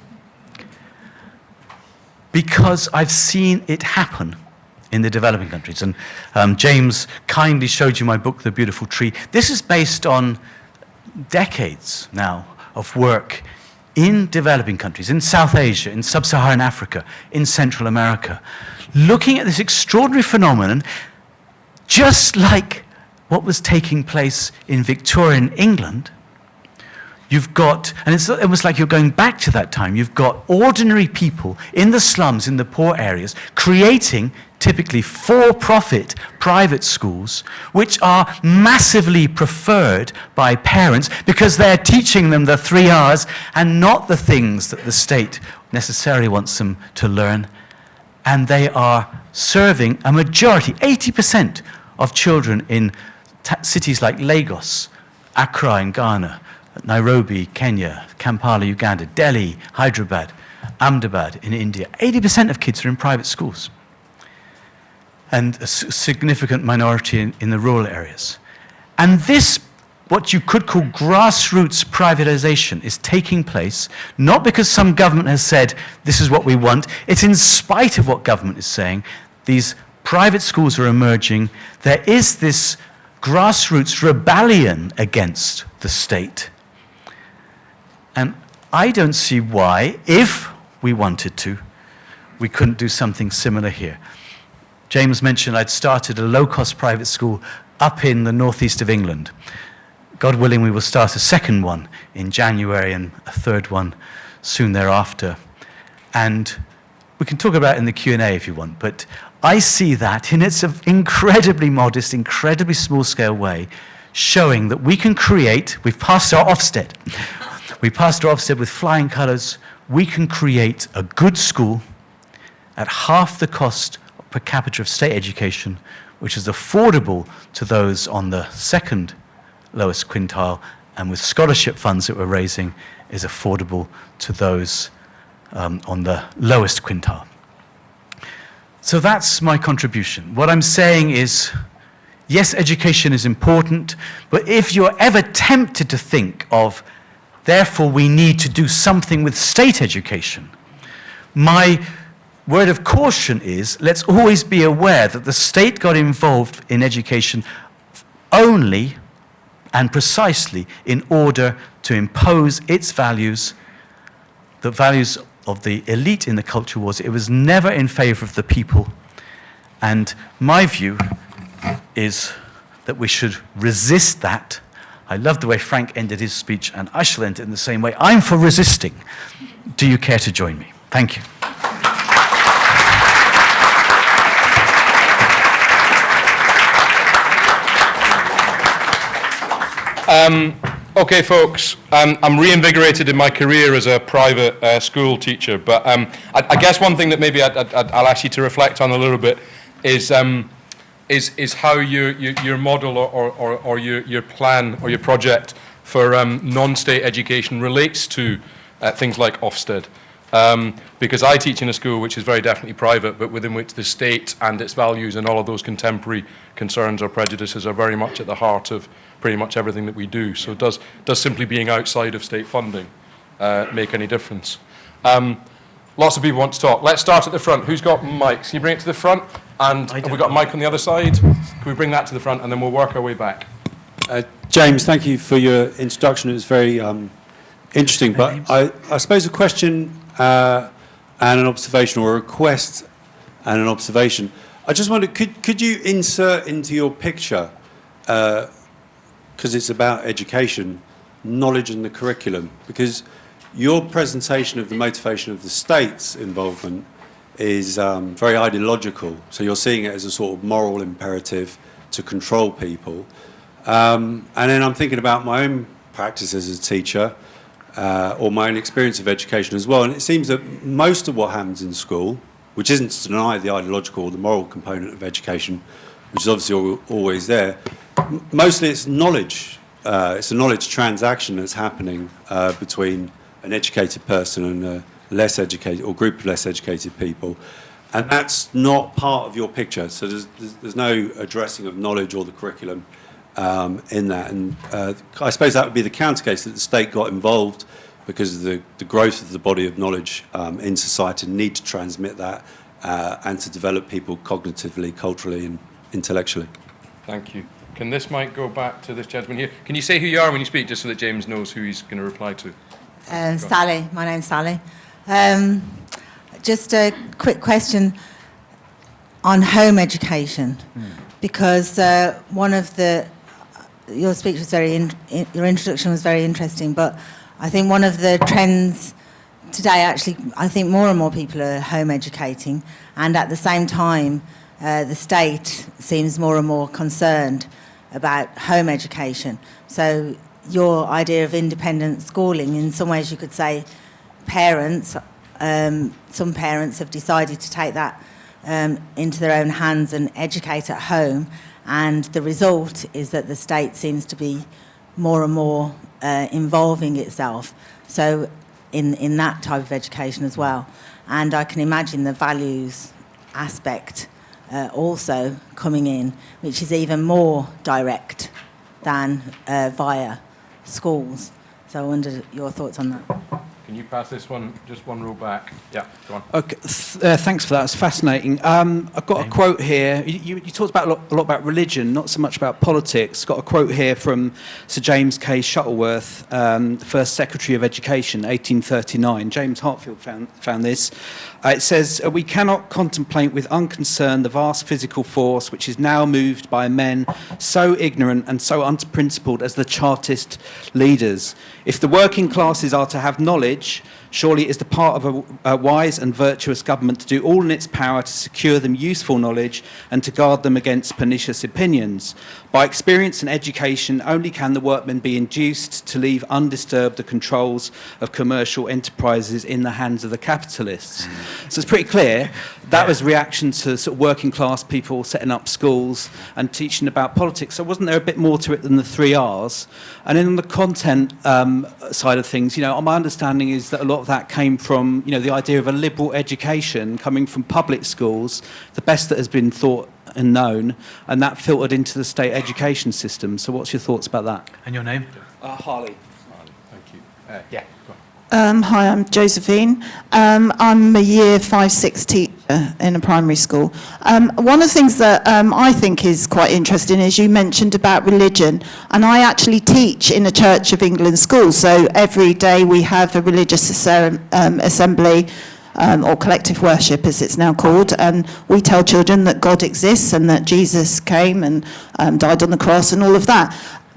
because I've seen it happen in the developing countries. And James kindly showed you my book, The Beautiful Tree. This is based on decades now of work in developing countries, in South Asia, in Sub-Saharan Africa, in Central America, looking at this extraordinary phenomenon, just like what was taking place in Victorian England. You've got, and it's almost like you're going back to that time, you've got ordinary people in the slums, in the poor areas, creating typically for-profit private schools, which are massively preferred by parents because they're teaching them the 3 R's and not the things that the state necessarily wants them to learn. And they are serving a majority, 80% of children in cities like Lagos, Accra in Ghana, Nairobi, Kenya, Kampala, Uganda, Delhi, Hyderabad, Ahmedabad in India. 80% of kids are in private schools, and a significant minority in the rural areas. And this, what you could call grassroots privatization, is taking place not because some government has said, this is what we want. It's in spite of what government is saying. These private schools are emerging. There is this grassroots rebellion against the state. And I don't see why, if we wanted to, we couldn't do something similar here. James mentioned I'd started a low-cost private school up in the northeast of England. God willing, we will start a second one in January and a third one soon thereafter. And we can talk about it in the Q&A if you want, but I see that in its incredibly modest, incredibly small-scale way, showing that we can create, we've passed our Ofsted. We passed our Ofsted with flying colours. We can create a good school at half the cost per capita of state education, which is affordable to those on the second lowest quintile, and with scholarship funds that we're raising, is affordable to those on the lowest quintile. So that's my contribution. What I'm saying is, yes, education is important, but if you're ever tempted to think of, therefore we need to do something with state education, my word of caution is, let's always be aware that the state got involved in education only and precisely in order to impose its values, the values of the elite in the culture wars. It was never in favor of the people. And my view is that we should resist that. I love the way Frank ended his speech, and I shall end it in the same way. I'm for resisting. Do you care to join me? Thank you. Okay, folks, I'm reinvigorated in my career as a private school teacher, but I guess one thing that maybe I'll ask you to reflect on a little bit is how your model or your plan or your project for non-state education relates to things like Ofsted. Because I teach in a school which is very definitely private, but within which the state and its values and all of those contemporary concerns or prejudices are very much at the heart of pretty much everything that we do. So does simply being outside of state funding make any difference? Lots of people want to talk. Let's start at the front. Who's got mics? Can you bring it to the front? And have we got a mic on the other side? Can we bring that to the front, and then we'll work our way back? James, thank you for your introduction. It was very interesting. But I suppose a question and an observation, or a request and an observation. I just wondered, could you insert into your picture, because it's about education, knowledge and the curriculum? Because your presentation of the motivation of the state's involvement is very ideological. So you're seeing it as a sort of moral imperative to control people. And then I'm thinking about my own practice as a teacher, or my own experience of education as well. And it seems that most of what happens in school, which isn't to deny the ideological or the moral component of education, which is obviously always there, mostly it's knowledge. It's a knowledge transaction that's happening between an educated person and a less educated, or group of less educated people. And that's not part of your picture. So there's no addressing of knowledge or the curriculum in that. And I suppose that would be the counter case, that the state got involved because of the growth of the body of knowledge in society, and need to transmit that and to develop people cognitively, culturally and intellectually. Thank you. Can this mic go back to this gentleman here? Can you say who you are when you speak, just so that James knows who he's going to reply to? Sally, my name's Sally. Just a quick question on home education, because your speech was your introduction was very interesting, but I think one of the trends today, actually, I think more and more people are home educating, and at the same time, the state seems more and more concerned about home education. So your idea of independent schooling, in some ways you could say parents, some parents have decided to take that into their own hands and educate at home, and the result is that the state seems to be more and more involving itself so in that type of education as well. And I can imagine the values aspect also coming in, which is even more direct than via schools. So I wonder your thoughts on that. Can you pass this one, just one row back? Yeah, go on. Okay, thanks for that. It's fascinating. I've got a quote here. You talked about a lot about religion, not so much about politics. Got a quote here from Sir James K. Shuttleworth, the first Secretary of Education, 1839. James Hartfield found this. It says, "We cannot contemplate with unconcern the vast physical force which is now moved by men so ignorant and so unprincipled as the Chartist leaders. If the working classes are to have knowledge, surely it is the part of a wise and virtuous government to do all in its power to secure them useful knowledge and to guard them against pernicious opinions. By experience and education, only can the workmen be induced to leave undisturbed the controls of commercial enterprises in the hands of the capitalists." So it's pretty clear that was reaction to sort of working class people setting up schools and teaching about politics. So wasn't there a bit more to it than the 3 R's? And then on the content side of things, my understanding is that a lot of that came from, the idea of a liberal education coming from public schools, the best that has been thought and known, and that filtered into the state education system. So what's your thoughts about that? And your name? Harley. Thank you. Yeah, go on. Hi, I'm Josephine. I'm a year 5-6 teacher in a primary school. One of the things that I think is quite interesting is you mentioned about religion, and I actually teach in a Church of England school, so every day we have a religious assembly, or collective worship as it's now called, and we tell children that God exists and that Jesus came and died on the cross and all of that.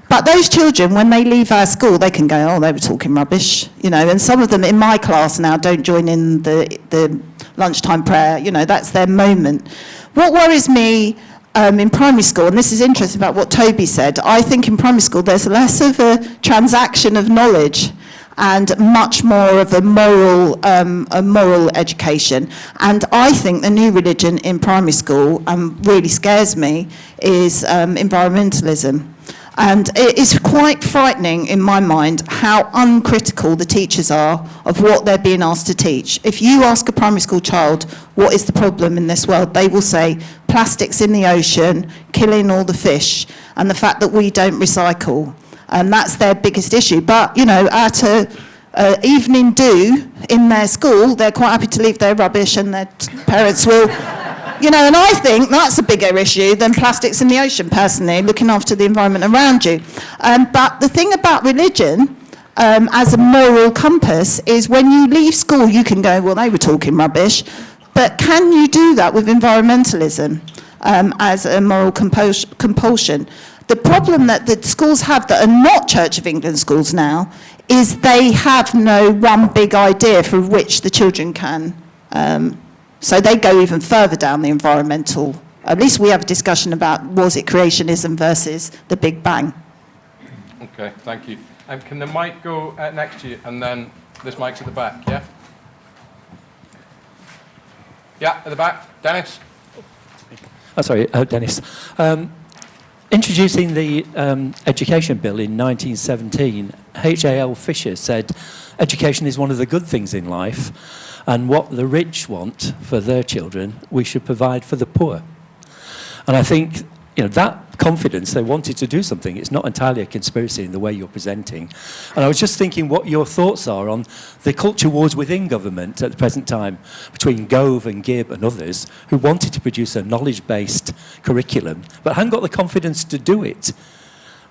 But those children, when they leave our school, they can go, oh, they were talking rubbish, and some of them in my class now don't join in the lunchtime prayer, that's their moment. What worries me in primary school, and this is interesting about what Toby said, I think in primary school there's less of a transaction of knowledge and much more of a moral education. And I think the new religion in primary school really scares me is environmentalism. And it is quite frightening in my mind how uncritical the teachers are of what they're being asked to teach. If you ask a primary school child, what is the problem in this world, they will say plastics in the ocean, killing all the fish, and the fact that we don't recycle. And that's their biggest issue. But, at a evening do in their school, they're quite happy to leave their rubbish, and their parents will... and I think that's a bigger issue than plastics in the ocean, personally, looking after the environment around you. But the thing about religion, as a moral compass, is when you leave school, you can go, well, they were talking rubbish. But can you do that with environmentalism as a moral compulsion? The problem that the schools have that are not Church of England schools now is they have no one big idea for which the children can... So they go even further down the environmental. At least we have a discussion about, was it creationism versus the Big Bang? Okay, thank you. Can the mic go next to you, and then this mic's at the back, yeah? Yeah, at the back. Dennis? Dennis. Introducing the Education Bill in 1917, H.A.L. Fisher said, education is one of the good things in life. And what the rich want for their children, we should provide for the poor. And I think, that confidence, they wanted to do something. It's not entirely a conspiracy in the way you're presenting. And I was just thinking what your thoughts are on the culture wars within government at the present time between Gove and Gibb and others who wanted to produce a knowledge-based curriculum but hadn't got the confidence to do it.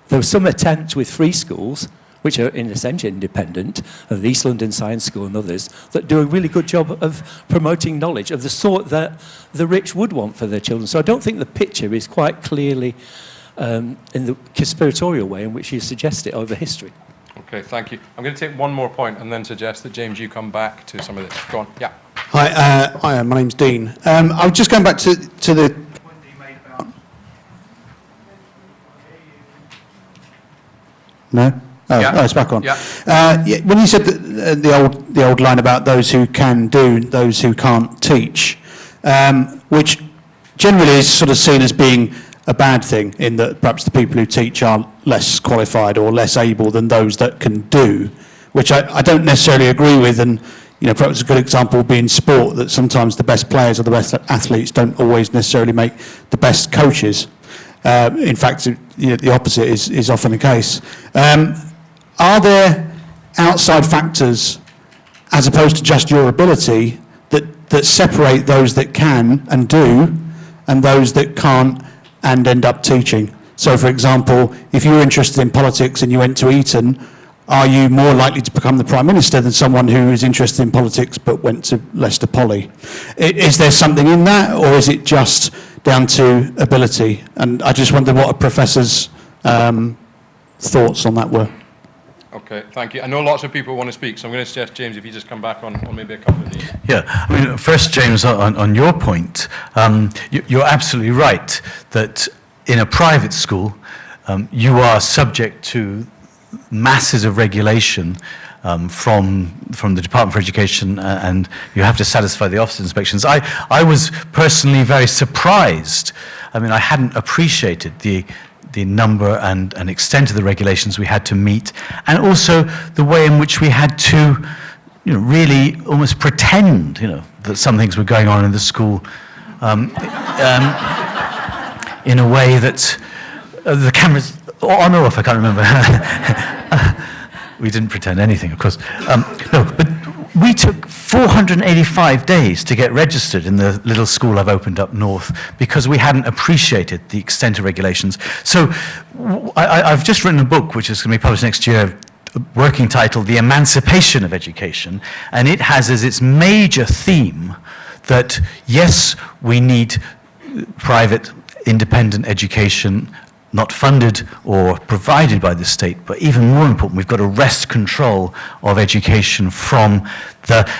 There was some attempts with free schools, which are in a sense independent, of the East London Science School and others, that do a really good job of promoting knowledge of the sort that the rich would want for their children. So I don't think the picture is quite clearly in the conspiratorial way in which you suggest it over history. Okay, thank you. I'm going to take one more point and then suggest that, James, you come back to some of this. Go on. Yeah. Hi, my name's Dean. I was just going back to the point that you made about... No? Oh, yeah. Oh, it's back on. Yeah. When you said that, the old line about those who can do, those who can't teach, which generally is sort of seen as being a bad thing, in that perhaps the people who teach are less qualified or less able than those that can do, which I don't necessarily agree with. And perhaps a good example would be in sport, that sometimes the best players or the best athletes don't always necessarily make the best coaches. In fact, the opposite is often the case. Are there outside factors, as opposed to just your ability, that separate those that can and do and those that can't and end up teaching? So, for example, if you're interested in politics and you went to Eton, are you more likely to become the Prime Minister than someone who is interested in politics but went to Leicester Poly? Is there something in that, or is it just down to ability? And I just wonder what a professor's thoughts on that were. Okay, thank you. I know lots of people want to speak, so I'm going to suggest, James, if you just come back on maybe a couple of these. Yeah, I mean, first, James, on your point, you're absolutely right that in a private school, you are subject to masses of regulation from the Department for Education, and you have to satisfy the office inspections. I was personally very surprised. I mean, I hadn't appreciated the number and extent of the regulations we had to meet, and also the way in which we had to, really almost pretend, that some things were going on in the school, in a way that the cameras on or off, I can't remember. We didn't pretend anything, of course. No, but we took 485 days to get registered in the little school I've opened up north because we hadn't appreciated the extent of regulations. So I've just written a book, which is going to be published next year, working title, The Emancipation of Education, and it has as its major theme that, yes, we need private, independent education, not funded or provided by the state, but even more important, we've got to wrest control of education from the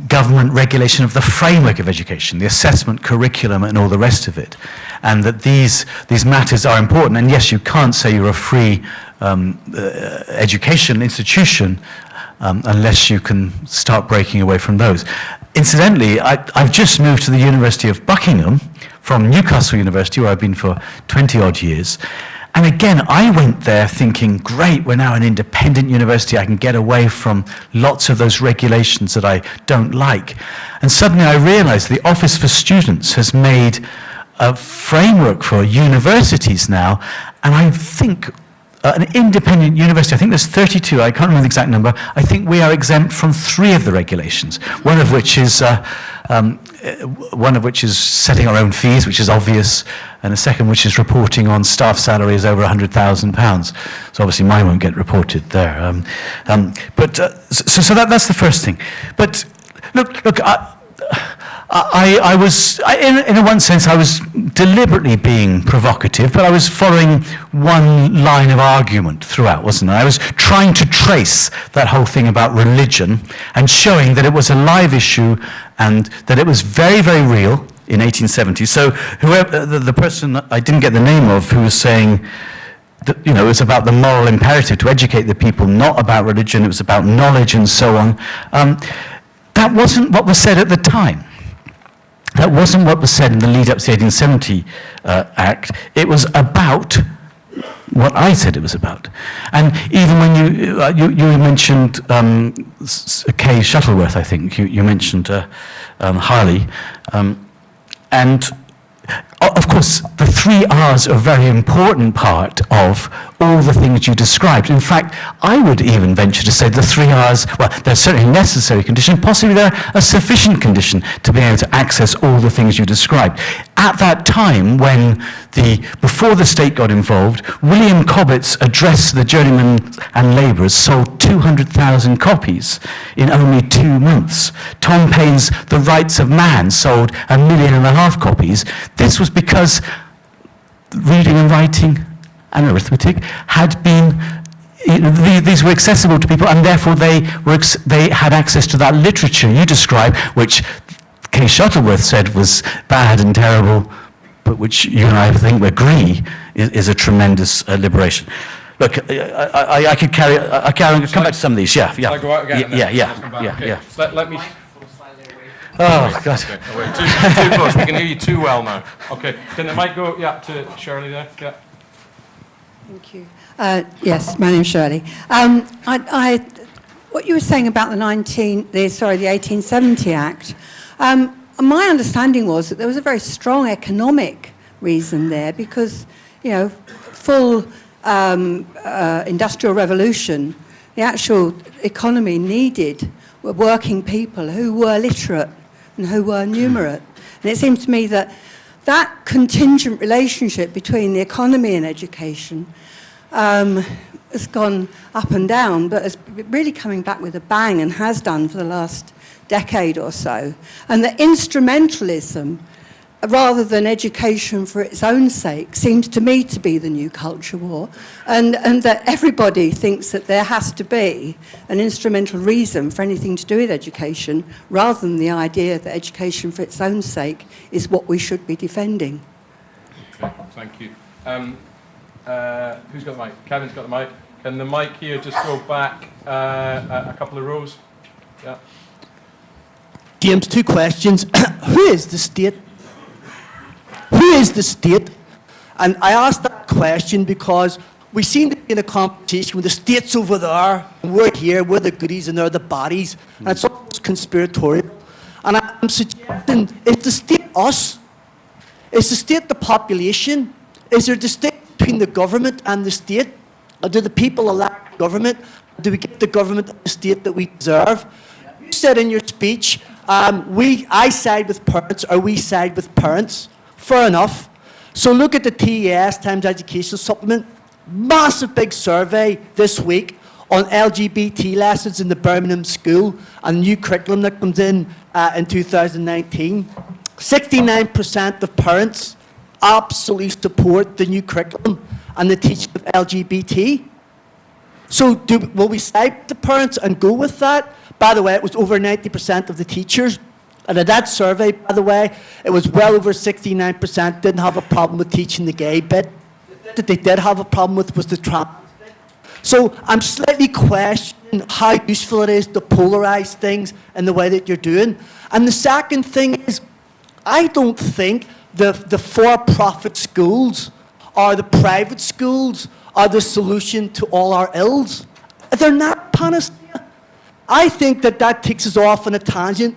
government regulation of the framework of education, the assessment curriculum and all the rest of it. And that these matters are important. And yes, you can't say you're a free education institution unless you can start breaking away from those. Incidentally, I've just moved to the University of Buckingham from Newcastle University, where I've been for 20-odd years. And again, I went there thinking, great, we're now an independent university, I can get away from lots of those regulations that I don't like. And suddenly I realized the Office for Students has made a framework for universities now, and I think an independent university, I think there's 32, I can't remember the exact number, I think we are exempt from 3 of the regulations, one of which is setting our own fees, which is obvious, and a second which is reporting on staff salaries over £100,000. So obviously mine won't get reported there. So that's the first thing. But look, I was, in one sense, I was deliberately being provocative, but I was following one line of argument throughout, wasn't I? I was trying to trace that whole thing about religion and showing that it was a live issue and that it was very, very real in 1870. So whoever, the person I didn't get the name of, who was saying that, it was about the moral imperative to educate the people, not about religion, it was about knowledge and so on. That wasn't what was said at the time. That wasn't what was said in the lead-up to the 1870 Act. It was about what I said it was about. And even when you mentioned Kay Shuttleworth, I think, you mentioned Harley, and of course, the 3 R's are a very important part of all the things you described. In fact, I would even venture to say the 3 R's, well, they're certainly a necessary condition, possibly they're a sufficient condition to be able to access all the things you described. At that time, before the state got involved, William Cobbett's Address to the Journeymen and Labourers sold 200,000 copies in only 2 months. Tom Paine's The Rights of Man sold 1.5 million copies. This was because reading and writing and arithmetic had been, these were accessible to people, and therefore they had access to that literature you describe, which Kay Shuttleworth said was bad and terrible, but which you and I think come back to some of these, yeah. Shall I go out again? Yeah. Let me... Oh, God. Okay. Oh, wait, too close. We can hear you too well now. Okay. Can the mic go, to Shirley there? Yeah. Thank you. Yes, my name's Shirley. What you were saying about the 1870 Act, my understanding was that there was a very strong economic reason there because, full industrial revolution, the actual economy needed working people who were literate and who were numerate. And it seems to me that contingent relationship between the economy and education has gone up and down, but is really coming back with a bang and has done for the last decade or so. And the instrumentalism, rather than education for its own sake, seems to me to be the new culture war, and that everybody thinks that there has to be an instrumental reason for anything to do with education, rather than the idea that education for its own sake is what we should be defending. Okay, thank you. Who's got the mic? Kevin's got the mic. Can the mic here just go back a couple of rows? Yeah. James, 2 questions. Who is the state? Who is the state? And I asked that question because we seem to be in a competition with the state's over there, and we're here, we're the goodies, and they're the baddies, and it's almost conspiratorial. And I'm suggesting, is the state us? Is the state the population? Is there a distinction between the government and the state? Or do the people elect government? Or do we get the government and the state that we deserve? You said in your speech, I side with parents, or we side with parents. Fair enough. So look at the TES, Times Education Supplement. Massive big survey this week on LGBT lessons in the Birmingham school and new curriculum that comes in 2019. 69% of parents absolutely support the new curriculum and the teaching of LGBT. So will we side with the parents and go with that? By the way, it was over 90% of the teachers. And in that survey, by the way, it was well over 69% didn't have a problem with teaching the gay bit. That they did have a problem with was the trans bit. So I'm slightly questioning how useful it is to polarize things in the way that you're doing. And the second thing is, I don't think the for-profit schools or the private schools are the solution to all our ills. They're not panacea. I think that takes us off on a tangent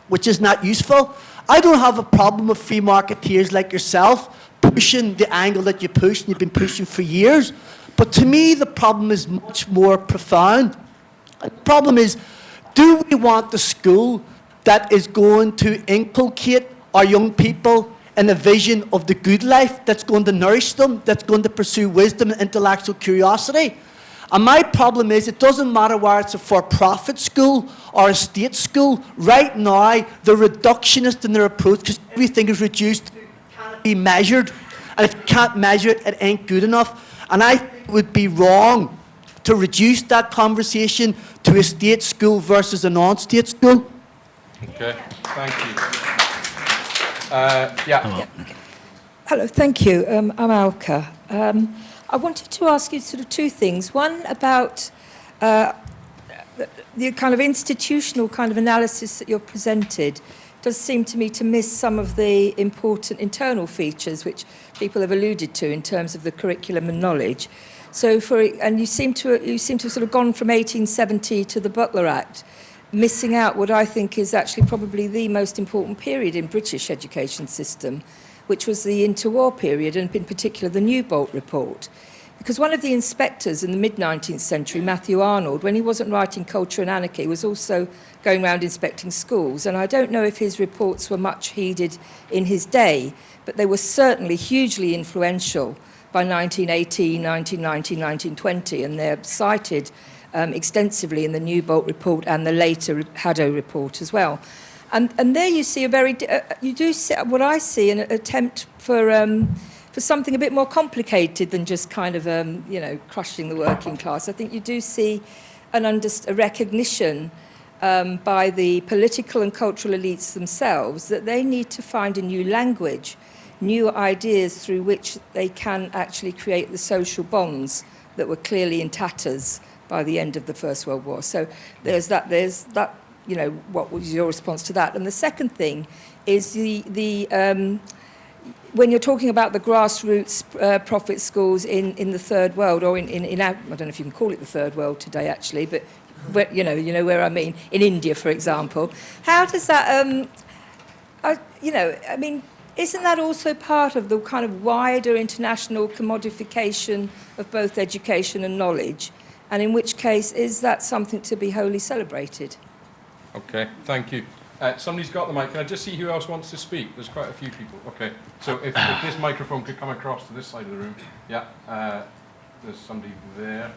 which is not useful. I don't have a problem with free marketeers like yourself pushing the angle that you push, and you've been pushing for years. But to me, the problem is much more profound. The problem is, do we want the school that is going to inculcate our young people in a vision of the good life that's going to nourish them, that's going to pursue wisdom and intellectual curiosity? And my problem is, it doesn't matter whether it's a for-profit school or a state school. Right now, they're reductionist in their approach because everything is reduced to can't be measured. And if you can't measure it, it ain't good enough. And I think it would be wrong to reduce that conversation to a state school versus a non-state school. Okay, thank you. Hello, thank you. I'm Alka. I wanted to ask you sort of 2 things. One about the kind of institutional kind of analysis that you've presented. does seem to me to miss some of the important internal features which people have alluded to in terms of the curriculum and knowledge. So you seem to have sort of gone from 1870 to the Butler Act, missing out what I think is actually probably the most important period in British education system, which was the interwar period, and in particular the Newbolt report. Because one of the inspectors in the mid-19th century, Matthew Arnold, when he wasn't writing Culture and Anarchy, was also going around inspecting schools. And I don't know if his reports were much heeded in his day, but they were certainly hugely influential by 1918, 1919, 1920, and they're cited extensively in the Newbolt report and the later Haddo report as well. And there you see you do see what I see an attempt for something a bit more complicated than just kind of, crushing the working class. I think you do see a recognition by the political and cultural elites themselves that they need to find a new language, new ideas through which they can actually create the social bonds that were clearly in tatters by the end of the First World War. So there's that, what was your response to that? And the second thing is when you're talking about the grassroots profit schools in the third world, or in I don't know if you can call it the third world today actually, but you know where I mean, in India, for example, how does that, isn't that also part of the kind of wider international commodification of both education and knowledge? And in which case, is that something to be wholly celebrated? Okay, thank you. Somebody's got the mic. Can I just see who else wants to speak? There's quite a few people. Okay, so if this microphone could come across to this side of the room. Yeah, there's somebody there.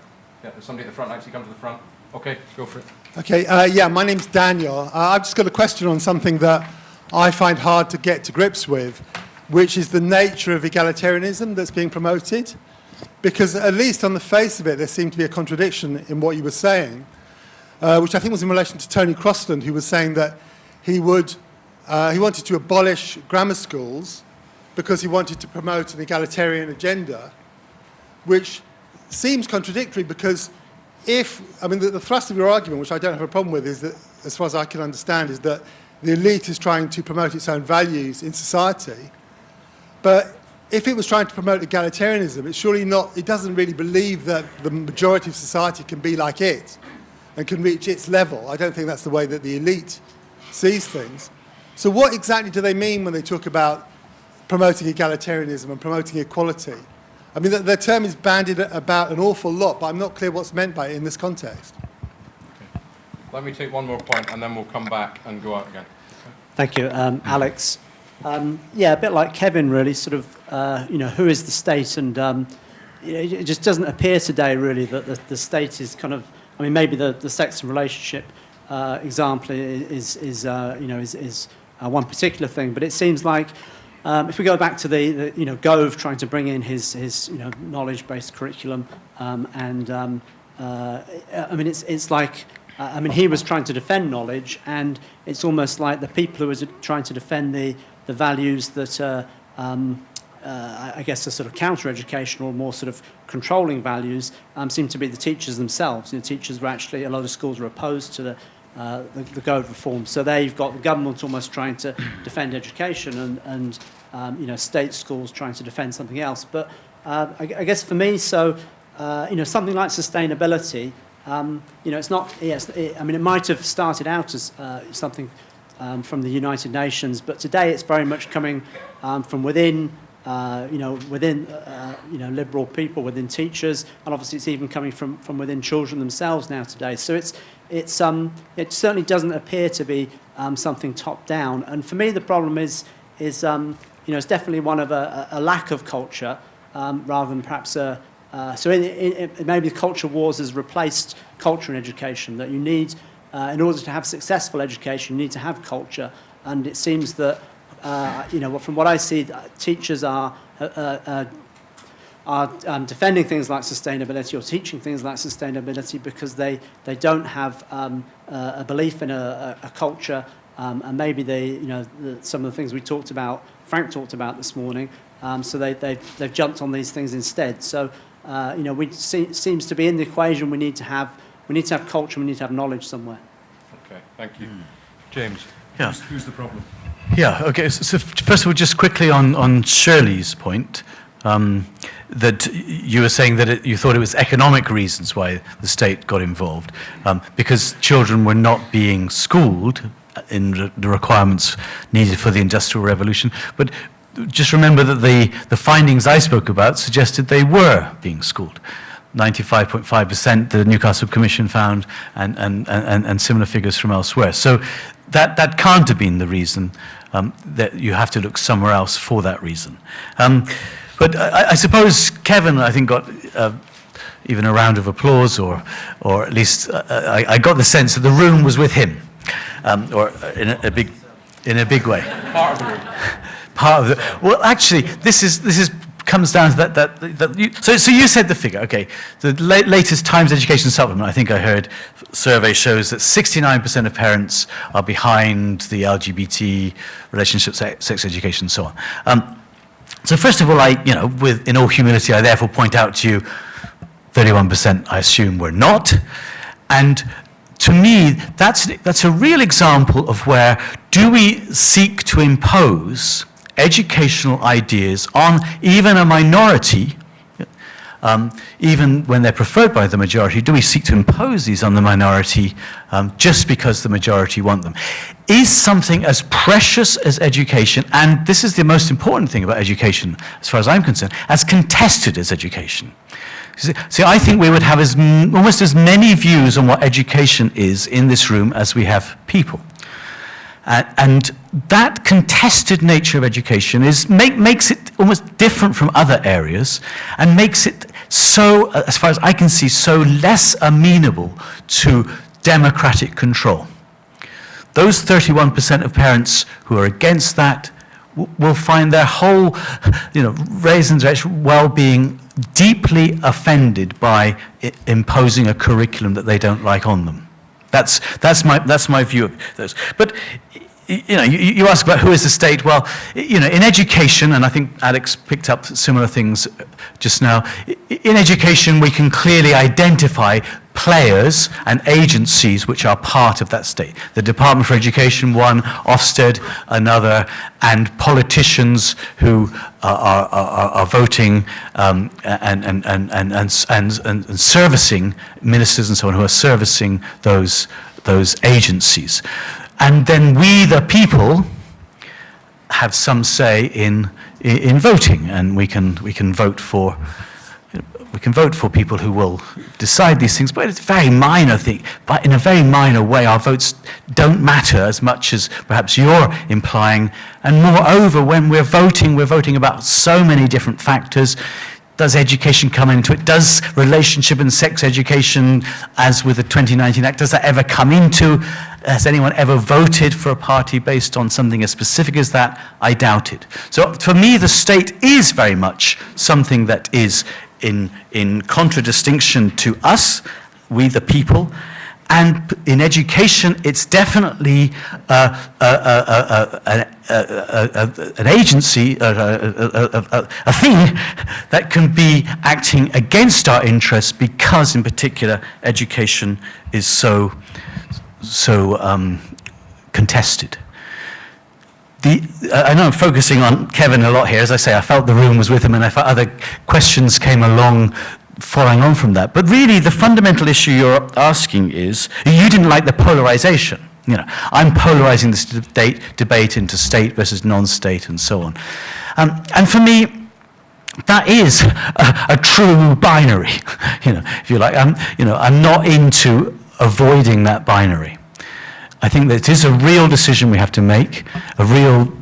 Yeah, there's somebody at the front. Actually, come to the front. Okay, go for it. Okay, my name's Daniel. I've just got a question on something that I find hard to get to grips with, which is the nature of egalitarianism that's being promoted. Because at least on the face of it, there seemed to be a contradiction in what you were saying, which I think was in relation to Tony Crosland, who was saying that he wanted to abolish grammar schools because he wanted to promote an egalitarian agenda, which seems contradictory because the thrust of your argument, which I don't have a problem with, is that, as far as I can understand, is that the elite is trying to promote its own values in society. But if it was trying to promote egalitarianism, it doesn't really believe that the majority of society can be like it and can reach its level. I don't think that's the way that the elite sees things. So what exactly do they mean when they talk about promoting egalitarianism and promoting equality? I mean, the term is bandied about an awful lot, but I'm not clear what's meant by it in this context. Okay. Let me take one more point, and then we'll come back and go out again. Thank you, Alex. A bit like Kevin, really, sort of, who is the state? And it just doesn't appear today, really, that the state is kind of, maybe the sex and relationship example is one particular thing, but it seems like if we go back to the Gove trying to bring in his knowledge-based curriculum, it's like he was trying to defend knowledge, and it's almost like the people who are trying to defend the values that I guess are sort of counter-educational or more sort of controlling values seem to be the teachers themselves. Teachers were actually, a lot of schools were opposed to the Gove reform. So there you've got the government almost trying to defend education and state schools trying to defend something else. But I guess for me, something like sustainability, it's not, it might have started out as something from the United Nations, but today it's very much coming from within, liberal people, within teachers, and obviously it's even coming from within children themselves now today. So it certainly doesn't appear to be something top down. And for me, the problem is it's definitely one of a lack of culture rather than perhaps maybe culture wars has replaced culture in education. That you need, in order to have successful education, you need to have culture. And it seems that from what I see, teachers are defending things like sustainability or teaching things like sustainability because they don't have a belief in a culture, and maybe some of the things Frank talked about this morning. So they've jumped on these things instead. So seems to be in the equation. We need to have culture. We need to have knowledge somewhere. Okay, thank you, James. Yeah. Who's the problem? Yeah, okay. So first of all, just quickly on Shirley's point, that you were saying that you thought it was economic reasons why the state got involved, because children were not being schooled in the requirements needed for the Industrial Revolution. But just remember that the findings I spoke about suggested they were being schooled. 95.5% the Newcastle Commission found, and similar figures from elsewhere. So that can't have been the reason. That you have to look somewhere else for that reason. But I suppose Kevin, I think, got even a round of applause, or at least I got the sense that the room was with him, or in a big way. Part of the room. Part of the. Well, actually, this is comes down to that so you said the figure, okay. The latest Times Education Supplement, I think I heard, survey shows that 69% of parents are behind the LGBT relationship, sex education, and so on. So first of all, in all humility, I therefore point out to you, 31% I assume were not, and to me, that's a real example of where do we seek to impose educational ideas on even a minority, even when they're preferred by the majority, do we seek to impose these on the minority just because the majority want them? Is something as precious as education, and this is the most important thing about education, as far as I'm concerned, as contested as education? See, I think we would have almost as many views on what education is in this room as we have people. And that contested nature of education makes it almost different from other areas, and makes it so, as far as I can see, so less amenable to democratic control. Those 31% of parents who are against that will find their whole, raisins well-being deeply offended by imposing a curriculum that they don't like on them. That's my view of those. But you ask about who is the state. Well, in education, and I think Alex picked up similar things just now. In education, we can clearly identify players and agencies which are part of that state. The Department for Education, one; Ofsted, another; and politicians who are voting and servicing ministers and so on, who are servicing those agencies. And then we, the people, have some say in voting, and we can vote for people who will decide these things. But it's a very minor thing. But in a very minor way, our votes don't matter as much as perhaps you're implying. And moreover, when we're voting about so many different factors. Does education come into it? Does relationship and sex education, as with the 2019 Act, does that ever come into? Has anyone ever voted for a party based on something as specific as that? I doubt it. So for me, the state is very much something that is in contradistinction to us, we the people. And in education, it's definitely an agency, a thing that can be acting against our interests, because, in particular, education is so contested. I know I'm focusing on Kevin a lot here. As I say, I felt the room was with him, and I felt other questions came along following on from that. But really, the fundamental issue you're asking is, you didn't like the polarization. I'm polarizing this debate into state versus non-state and so on. And for me, that is a true binary, if you like. I'm not into avoiding that binary. I think that it is a real decision we have to make, a real,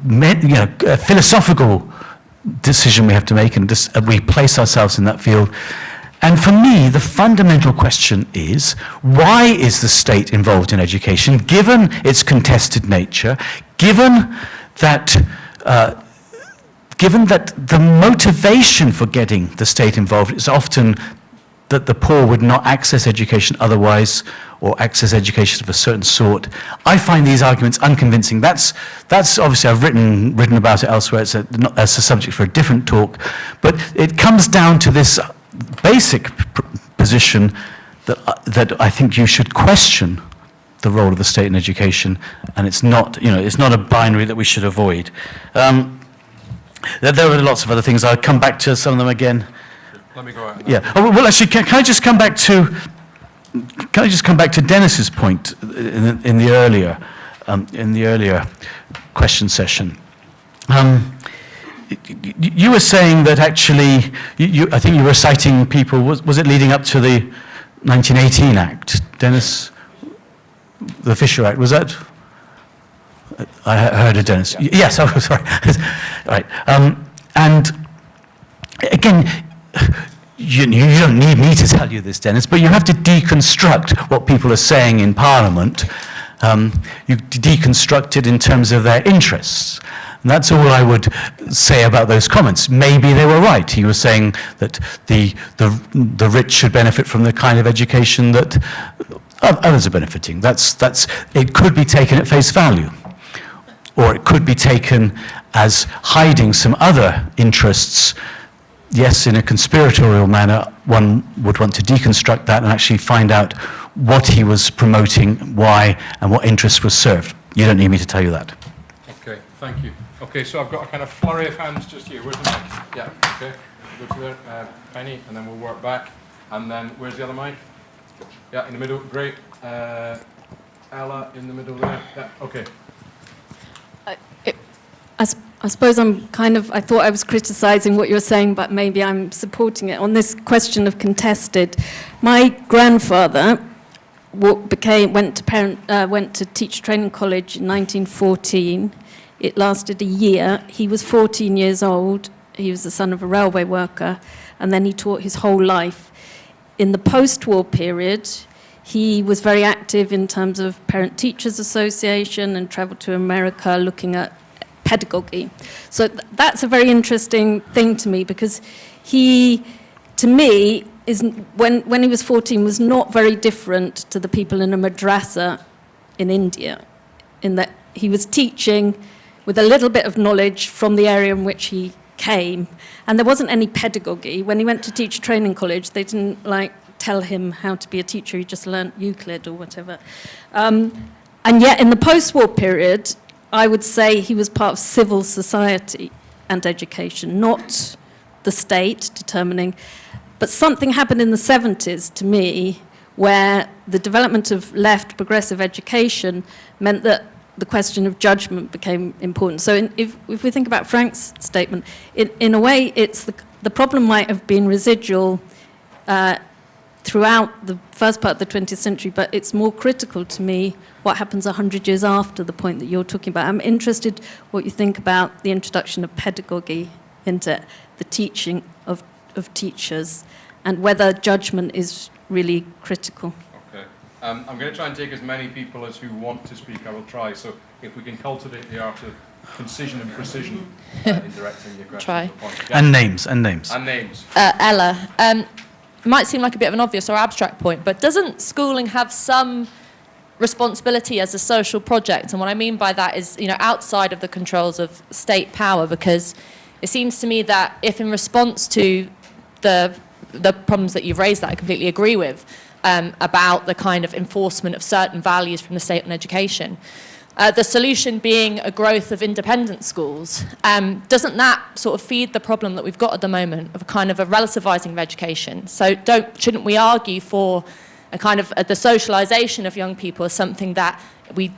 a philosophical decision we have to make, and we place ourselves in that field. And for me, the fundamental question is, why is the state involved in education, given its contested nature, given that the motivation for getting the state involved is often that the poor would not access education otherwise, or access education of a certain sort. I find these arguments unconvincing. That's obviously, I've written about it elsewhere. It's a subject for a different talk. But it comes down to this basic position that I think you should question the role of the state in education, and it's not a binary that we should avoid. There are lots of other things. I'll come back to some of them again. Let me go out. Yeah. Oh, well, actually, can I just come back to Dennis's point in the earlier question session? You were saying that actually, I think you were citing people. Was it leading up to the 1918 Act, Dennis? The Fisher Act, was that? I heard of Dennis. Yeah. Yes, oh, sorry. Right. And again, you don't need me to tell you this, Dennis, but you have to deconstruct what people are saying in Parliament. You deconstruct it in terms of their interests. And that's all I would say about those comments. Maybe they were right. He was saying that the rich should benefit from the kind of education that others are benefiting. It could be taken at face value, or it could be taken as hiding some other interests. Yes, in a conspiratorial manner, one would want to deconstruct that and actually find out what he was promoting, why, and what interest was served. You don't need me to tell you that. Okay, thank you. Okay, so I've got a kind of flurry of hands just here. Where's the mic? Yeah, okay. Go to there, Penny, and then we'll work back. And then, where's the other mic? Yeah, in the middle, great. Ella, in the middle there. Yeah, okay. I suppose I thought I was criticising what you're saying, but maybe I'm supporting it. On this question of contested, my grandfather went to teacher training college in 1914. It lasted a year. He was 14 years old. He was the son of a railway worker, and then he taught his whole life. In the post-war period, he was very active in terms of Parent-Teachers Association and travelled to America looking at pedagogy. So that's a very interesting thing to me, because he, to me, when he was 14, was not very different to the people in a madrasa in India, in that he was teaching with a little bit of knowledge from the area in which he came, and there wasn't any pedagogy. When he went to teacher training college, they didn't tell him how to be a teacher. He just learnt Euclid or whatever. And yet in the post-war period, I would say he was part of civil society and education, not the state determining. But something happened in the 70s, to me, where the development of left progressive education meant that the question of judgment became important. So if we think about Frank's statement, in a way, it's the problem might have been residual throughout the first part of the 20th century, but it's more critical to me what happens 100 years after the point that you're talking about. I'm interested what you think about the introduction of pedagogy into the teaching of teachers, and whether judgment is really critical. Okay. I'm going to try and take as many people as who want to speak. I will try. So if we can cultivate the art of concision and precision in directing your questions. Try. Yeah. And names. Ella, it might seem like a bit of an obvious or abstract point, but doesn't schooling have some responsibility as a social project? And what I mean by that is, outside of the controls of state power, because it seems to me that if in response to the problems that you've raised that I completely agree with, about the kind of enforcement of certain values from the state on education, the solution being a growth of independent schools, doesn't that sort of feed the problem that we've got at the moment of kind of a relativising of education? So shouldn't we argue for a kind of the socialisation of young people as something that we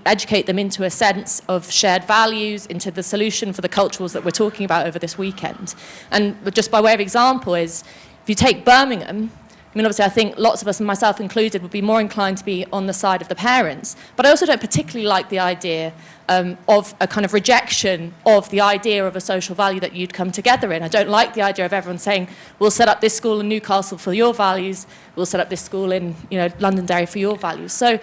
educate them into a sense of shared values, into the solution for the cultures that we're talking about over this weekend? And just by way of example is, if you take Birmingham, obviously I think lots of us, and myself included, would be more inclined to be on the side of the parents. But I also don't particularly like the idea of a kind of rejection of the idea of a social value that you'd come together in. I don't like the idea of everyone saying, we'll set up this school in Newcastle for your values, we'll set up this school in Londonderry for your values. So,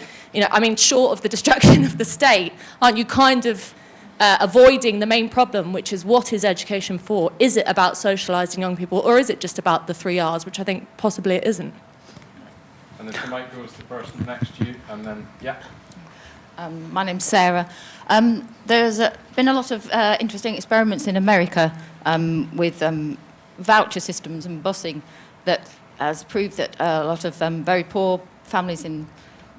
short of the destruction of the state, aren't you kind of avoiding the main problem, which is what is education for? Is it about socialising young people, or is it just about the 3 Rs, which I think possibly it isn't? And then the mic goes to the person next to you, and then, yeah. My name's Sarah. There's been a lot of interesting experiments in America with voucher systems and busing that has proved that a lot of very poor families in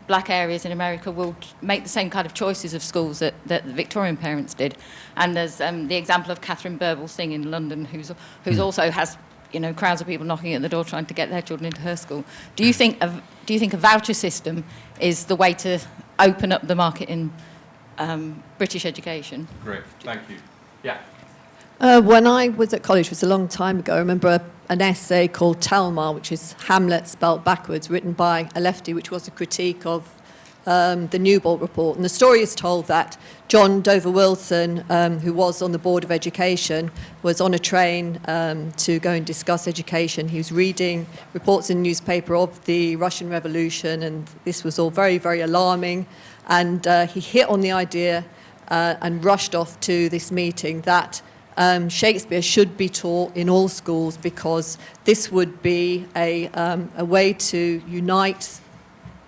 black areas in America will make the same kind of choices of schools that the Victorian parents did. And there's the example of Catherine Burble Singh in London, who's also has crowds of people knocking at the door trying to get their children into her school. Do you think a voucher system is the way to open up the market in British education? Great, thank you. Yeah. When I was at college, it was a long time ago, I remember an essay called Talmar, which is Hamlet spelt backwards, written by a lefty, which was a critique of the Newbold Report. And the story is told that John Dover Wilson, who was on the Board of Education, was on a train to go and discuss education. He was reading reports in the newspaper of the Russian Revolution, and this was all very, very alarming. And he hit on the idea and rushed off to this meeting that Shakespeare should be taught in all schools because this would be a way to unite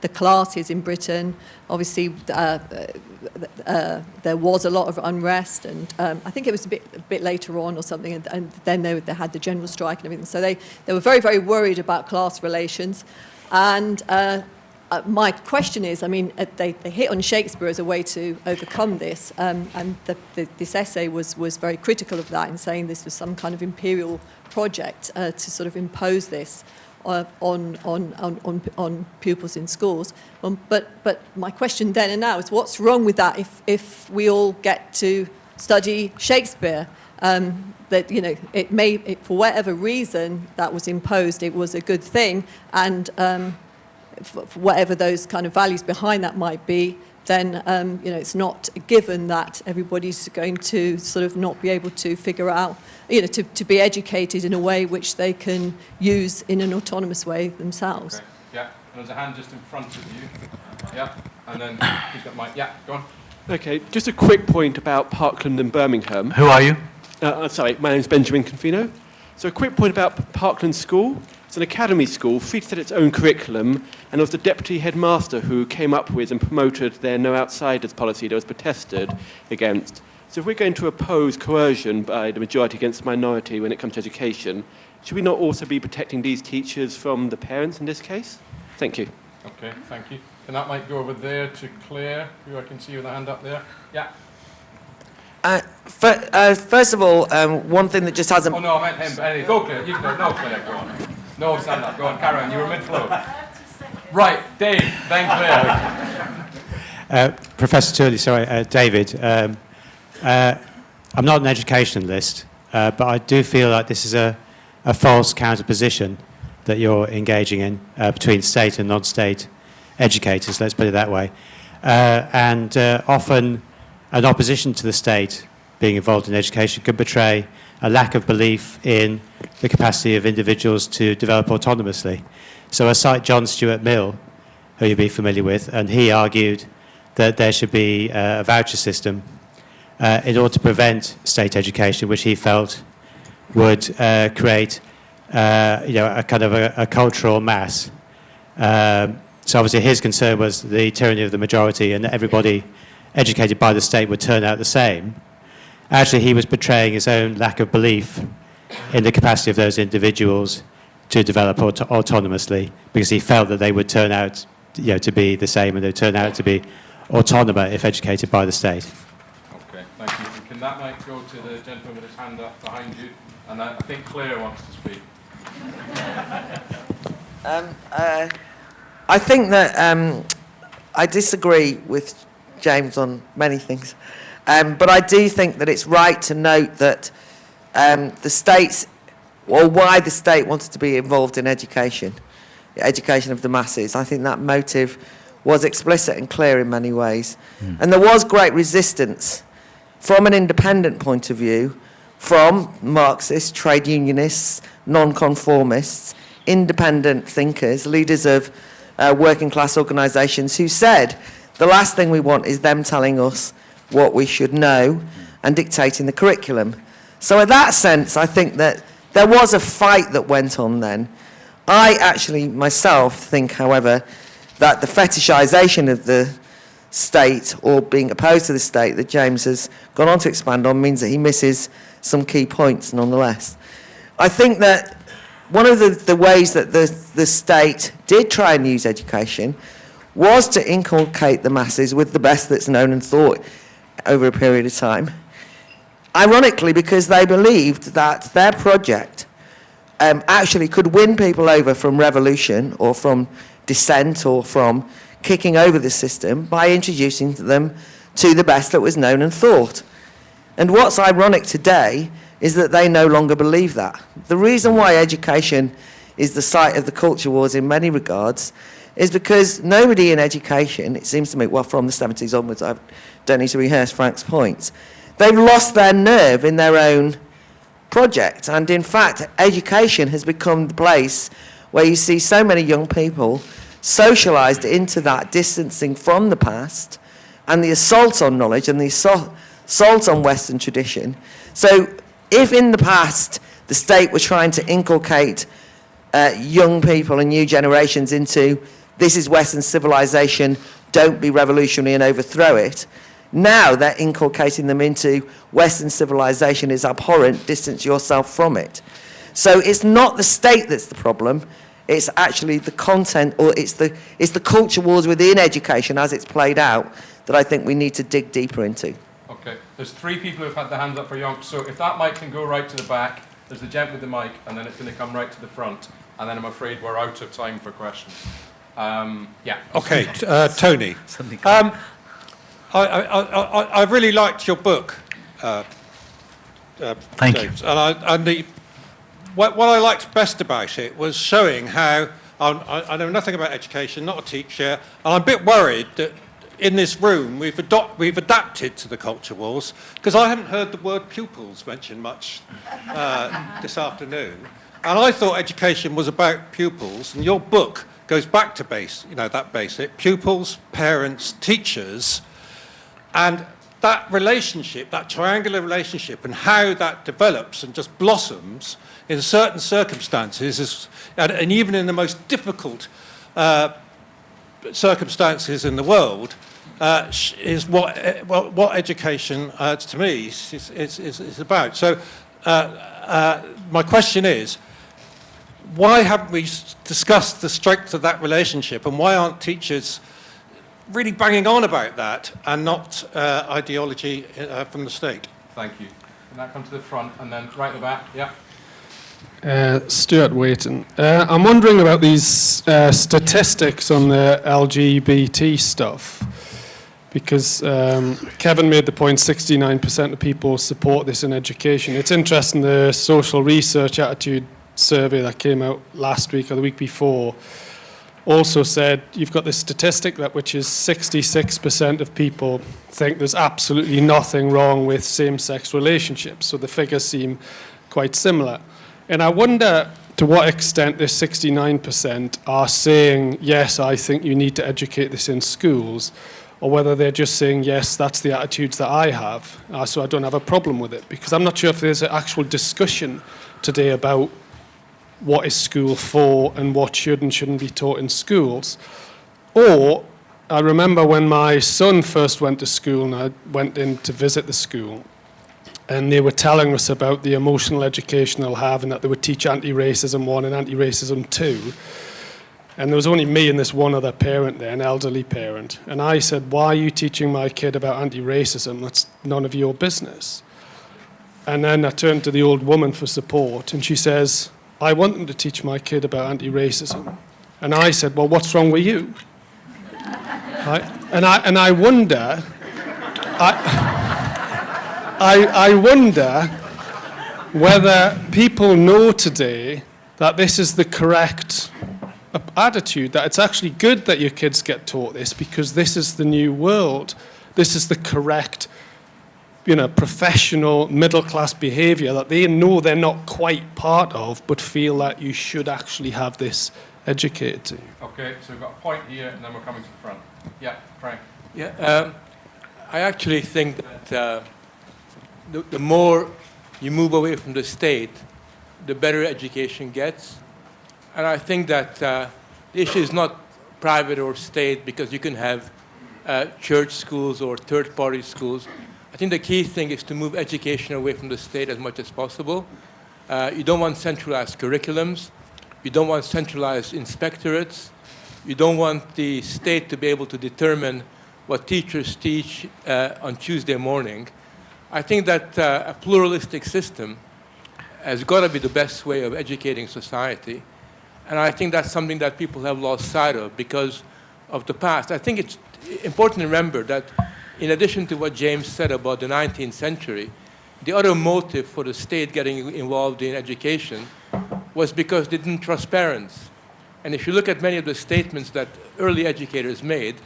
the classes in Britain. Obviously, there was a lot of unrest, and I think it was a bit later on or something, and then they had the general strike and everything. So they were very, very worried about class relations. And my question is, I mean, they hit on Shakespeare as a way to overcome this, and this essay was very critical of that in saying this was some kind of imperial project to sort of impose this on pupils in schools. But my question then and now is, what's wrong with that if we all get to study Shakespeare? That for whatever reason that was imposed, it was a good thing, and for whatever those kind of values behind that might be, then it's not a given that everybody's going to sort of not be able to figure out, to be educated in a way which they can use in an autonomous way themselves. Okay. Yeah, and there's a hand just in front of you. Yeah, and then who's got Mike? Yeah, go on. Okay, just a quick point about Parkland and Birmingham. Who are you? Sorry, my name's Benjamin Confino. So a quick point about Parkland School. It's an academy school, free to set its own curriculum, and it was the deputy headmaster who came up with and promoted their no outsiders policy that was protested against. So if we're going to oppose coercion by the majority against the minority when it comes to education, should we not also be protecting these teachers from the parents in this case? Thank you. Okay, thank you. And that might go over there to Claire, who I can see with a hand up there. Yeah. First of all, one thing that just hasn't... Oh, no, I meant him. Anyway, go, Claire. You can go. No, Claire, go on. No, stand up. Go on, Karen, you were mid-flow. Right, Dave, then Claire. Professor Tooley, sorry, David. I'm not an educationalist, but I do feel like this is a false counterposition that you're engaging in between state and non-state educators, let's put it that way. And often an opposition to the state being involved in education could betray a lack of belief in the capacity of individuals to develop autonomously. So I cite John Stuart Mill, who you'll be familiar with, and he argued that there should be a voucher system in order to prevent state education, which he felt would create a kind of a cultural mass. So obviously his concern was the tyranny of the majority and that everybody educated by the state would turn out the same. Actually, he was portraying his own lack of belief in the capacity of those individuals to develop autonomously, because he felt that they would turn out to be the same, and they would turn out to be autonomous if educated by the state. Okay, thank you. And can that mic go to the gentleman with his hand up behind you? And I think Claire wants to speak. I think that I disagree with James on many things, but I do think that it's right to note that the states, or why the state wanted to be involved in education of the masses. I think that motive was explicit and clear in many ways. And there was great resistance from an independent point of view from Marxists, trade unionists, non-conformists, independent thinkers, leaders of working class organisations who said the last thing we want is them telling us what we should know and dictating the curriculum. So in that sense, I think that there was a fight that went on then. I actually myself think, however, that the fetishisation of the state, or being opposed to the state, that James has gone on to expand on, means that he misses some key points nonetheless. I think that one of the ways that the state did try and use education was to inculcate the masses with the best that's known and thought over a period of time. Ironically, because they believed that their project actually could win people over from revolution or from dissent or from kicking over the system by introducing them to the best that was known and thought. And what's ironic today is that they no longer believe that. The reason why education is the site of the culture wars in many regards is because nobody in education, it seems to me, well, from the 70s onwards, I don't need to rehearse Frank's points, they've lost their nerve in their own project. And in fact, education has become the place where you see so many young people socialised into that distancing from the past and the assault on knowledge and the assault on Western tradition. So if in the past the state were trying to inculcate young people and new generations into this is Western civilization, don't be revolutionary and overthrow it, now they're inculcating them into Western civilization is abhorrent, distance yourself from it. So it's not the state that's the problem, it's actually the content, or it's the culture wars within education as it's played out that I think we need to dig deeper into. Okay, there's 3 people who've had their hands up for young, so if that mic can go right to the back, there's the gent with the mic, and then it's going to come right to the front, and then I'm afraid we're out of time for questions. Yeah. Okay, Tony. I really liked your book. Thank James. And what I liked best about it was showing how I know nothing about education, not a teacher, and I'm a bit worried that in this room we've adapted to the culture wars, because I haven't heard the word pupils mentioned much this afternoon. And I thought education was about pupils, and your book goes back to that basic, pupils, parents, teachers, and that relationship, that triangular relationship, and how that develops and just blossoms in certain circumstances, and even in the most difficult circumstances in the world, is what education, to me, is about. So my question is, why haven't we discussed the strength of that relationship, and why aren't teachers really banging on about that and not ideology from the state? Thank you. Can that come to the front and then right at the back? Yeah. Stuart Waiton. I'm wondering about these statistics on the LGBT stuff, because Kevin made the point 69% of people support this in education. It's interesting, the social research attitude survey that came out last week or the week before also said you've got this statistic which is 66% of people think there's absolutely nothing wrong with same-sex relationships. So the figures seem quite similar. And I wonder to what extent this 69% are saying, yes, I think you need to educate this in schools, or whether they're just saying, yes, that's the attitudes that I have, so I don't have a problem with it. Because I'm not sure if there's an actual discussion today about what is school for and what should and shouldn't be taught in schools. Or I remember when my son first went to school, and I went in to visit the school, and they were telling us about the emotional education they'll have, and that they would teach anti-racism 1 and anti-racism 2. And there was only me and this one other parent there, an elderly parent. And I said, why are you teaching my kid about anti-racism? That's none of your business. And then I turned to the old woman for support, and she says, I want them to teach my kid about anti-racism. And I said, well, what's wrong with you? Right? And I wonder, I wonder whether people know today that this is the correct attitude, that it's actually good that your kids get taught this, because this is the new world. This is the correct, professional middle-class behaviour that they know they're not quite part of, but feel that you should actually have this educated to. Okay, so we've got a point here, and then we're coming to the front. Yeah, Frank. Yeah, I actually think that the more you move away from the state, the better education gets. And I think that the issue is not private or state, because you can have church schools or third-party schools. I think the key thing is to move education away from the state as much as possible. You don't want centralized curriculums. You don't want centralized inspectorates. You don't want the state to be able to determine what teachers teach on Tuesday morning. I think that a pluralistic system has got to be the best way of educating society. And I think that's something that people have lost sight of because of the past. I think it's important to remember that in addition to what James said about the 19th century, the other motive for the state getting involved in education was because they didn't trust parents. And if you look at many of the statements that early educators made,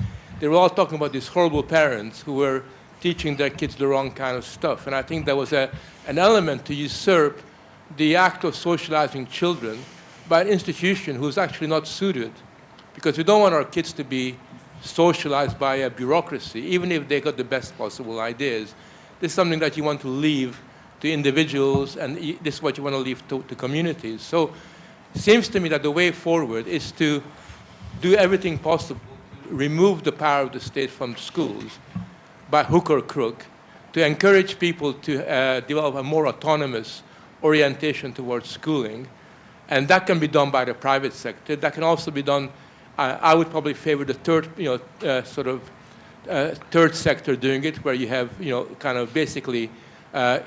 they were all talking about these horrible parents who were teaching their kids the wrong kind of stuff. And I think there was an element to usurp the act of socializing children by an institution who's actually not suited. Because we don't want our kids to be socialized by a bureaucracy, even if they got the best possible ideas. This is something that you want to leave to individuals, and this is what you want to leave to communities. So it seems to me that the way forward is to do everything possible, remove the power of the state from schools by hook or crook, to encourage people to develop a more autonomous orientation towards schooling. And that can be done by the private sector. That can also be done, I would probably favor the third, third sector doing it, where you have, kind of basically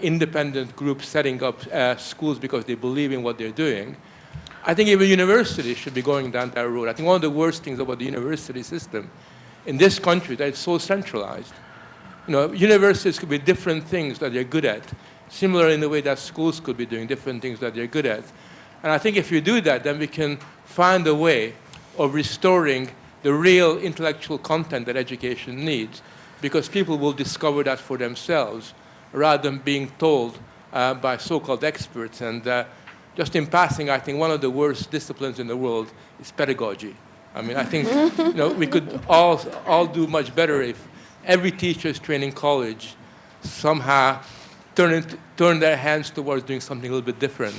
independent groups setting up schools because they believe in what they're doing. I think even universities should be going down that road. I think one of the worst things about the university system in this country that it's so centralized. Universities could be different things that they're good at, similar in the way that schools could be doing different things that they're good at. And I think if you do that, then we can find a way of restoring the real intellectual content that education needs, because people will discover that for themselves rather than being told by so-called experts. And just in passing, I think one of the worst disciplines in the world is pedagogy. I mean, I think we could all do much better if every teacher's training college somehow turn their hands towards doing something a little bit different.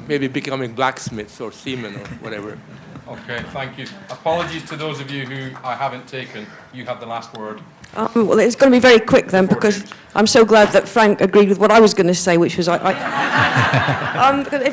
Maybe becoming blacksmiths or seamen or whatever. Okay, thank you. Apologies to those of you who I haven't taken. You have the last word. Well, it's going to be very quick then, because I'm so glad that Frank agreed with what I was going to say, which was if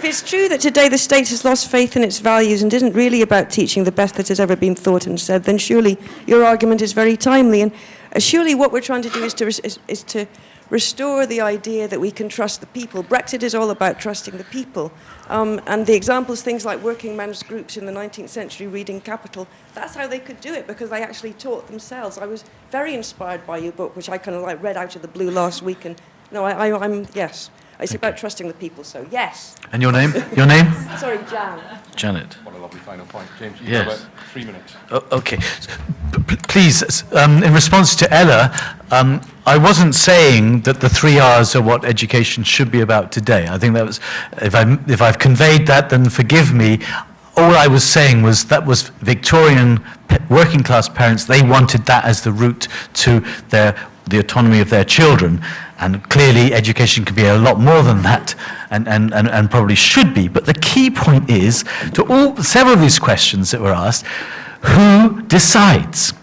it's true that today the state has lost faith in its values and isn't really about teaching the best that has ever been thought and said, then surely your argument is very timely. And surely what we're trying to do is to restore the idea that we can trust the people. Brexit is all about trusting the people. And the examples, things like working men's groups in the 19th century reading Capital, that's how they could do it, because they actually taught themselves. I was very inspired by your book, which I kind of read out of the blue last week. And I'm yes. It's about trusting the people, so yes. And your name? Your name? Sorry, Jan. Janet. What a lovely final point. James, you've Yes. got about 3 minutes. Okay. Please, in response to Ella, I wasn't saying that the 3 R's are what education should be about today. I think that was, if I've conveyed that, then forgive me. All I was saying was that was Victorian working class parents. They wanted that as the route to the autonomy of their children. And clearly education could be a lot more than that, and probably should be. But the key point is, to several of these questions that were asked, who decides?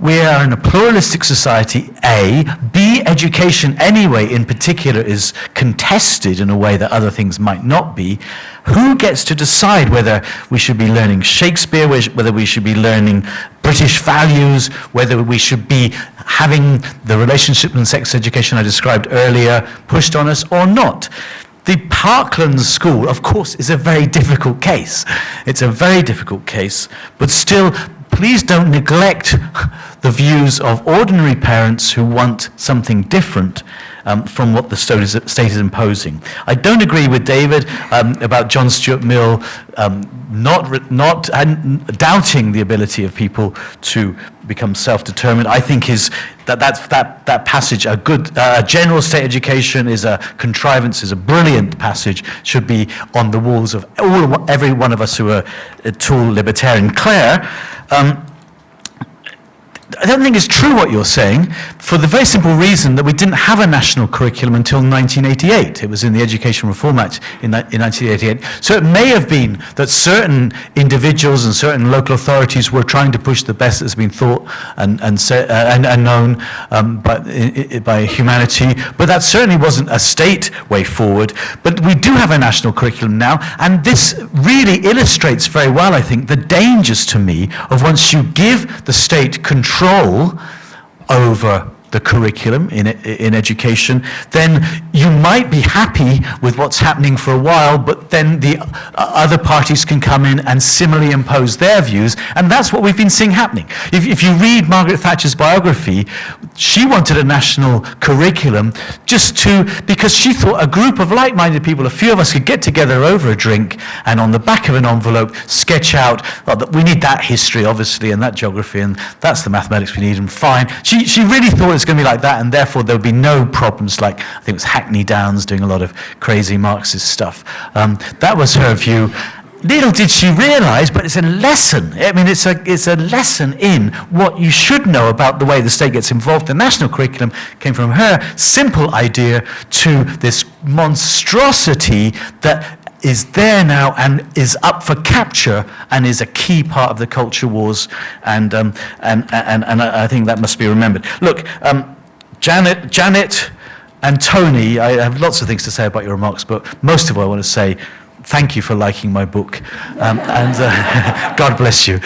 We are in a pluralistic society, A. B, education anyway in particular is contested in a way that other things might not be. Who gets to decide whether we should be learning Shakespeare, whether we should be learning British values, whether we should be having the relationship and sex education I described earlier pushed on us or not? The Parkland School, of course, is a very difficult case. It's a very difficult case, but still, please don't neglect the views of ordinary parents who want something different from what the state is imposing. I don't agree with David about John Stuart Mill not doubting the ability of people to become self-determined. I think that passage, a general state education is a contrivance, is a brilliant passage, should be on the walls of every one of us who are tool libertarian. Claire, I don't think it's true what you're saying, for the very simple reason that we didn't have a national curriculum until 1988. It was in the Education Reform Act in 1988. So it may have been that certain individuals and certain local authorities were trying to push the best that's been thought and known by humanity, but that certainly wasn't a state way forward. But we do have a national curriculum now, and this really illustrates very well, I think, the dangers to me of once you give the state control over the curriculum in education, then you might be happy with what's happening for a while, but then the other parties can come in and similarly impose their views, and that's what we've been seeing happening. If you read Margaret Thatcher's biography, she wanted a national curriculum because she thought a group of like-minded people, a few of us, could get together over a drink and on the back of an envelope sketch out, we need that history obviously and that geography and that's the mathematics we need, and fine. She really thought it's going to be like that, and therefore there would be no problems like, I think it was Hackney Downs doing a lot of crazy Marxist stuff. That was her view. Little did she realise, but it's a lesson. I mean, it's a lesson in what you should know about the way the state gets involved. The national curriculum came from her simple idea to this monstrosity that is there now and is up for capture and is a key part of the culture wars, and I think that must be remembered. Look, Janet and Tony, I have lots of things to say about your remarks, but most of all I want to say thank you for liking my book, and God bless you.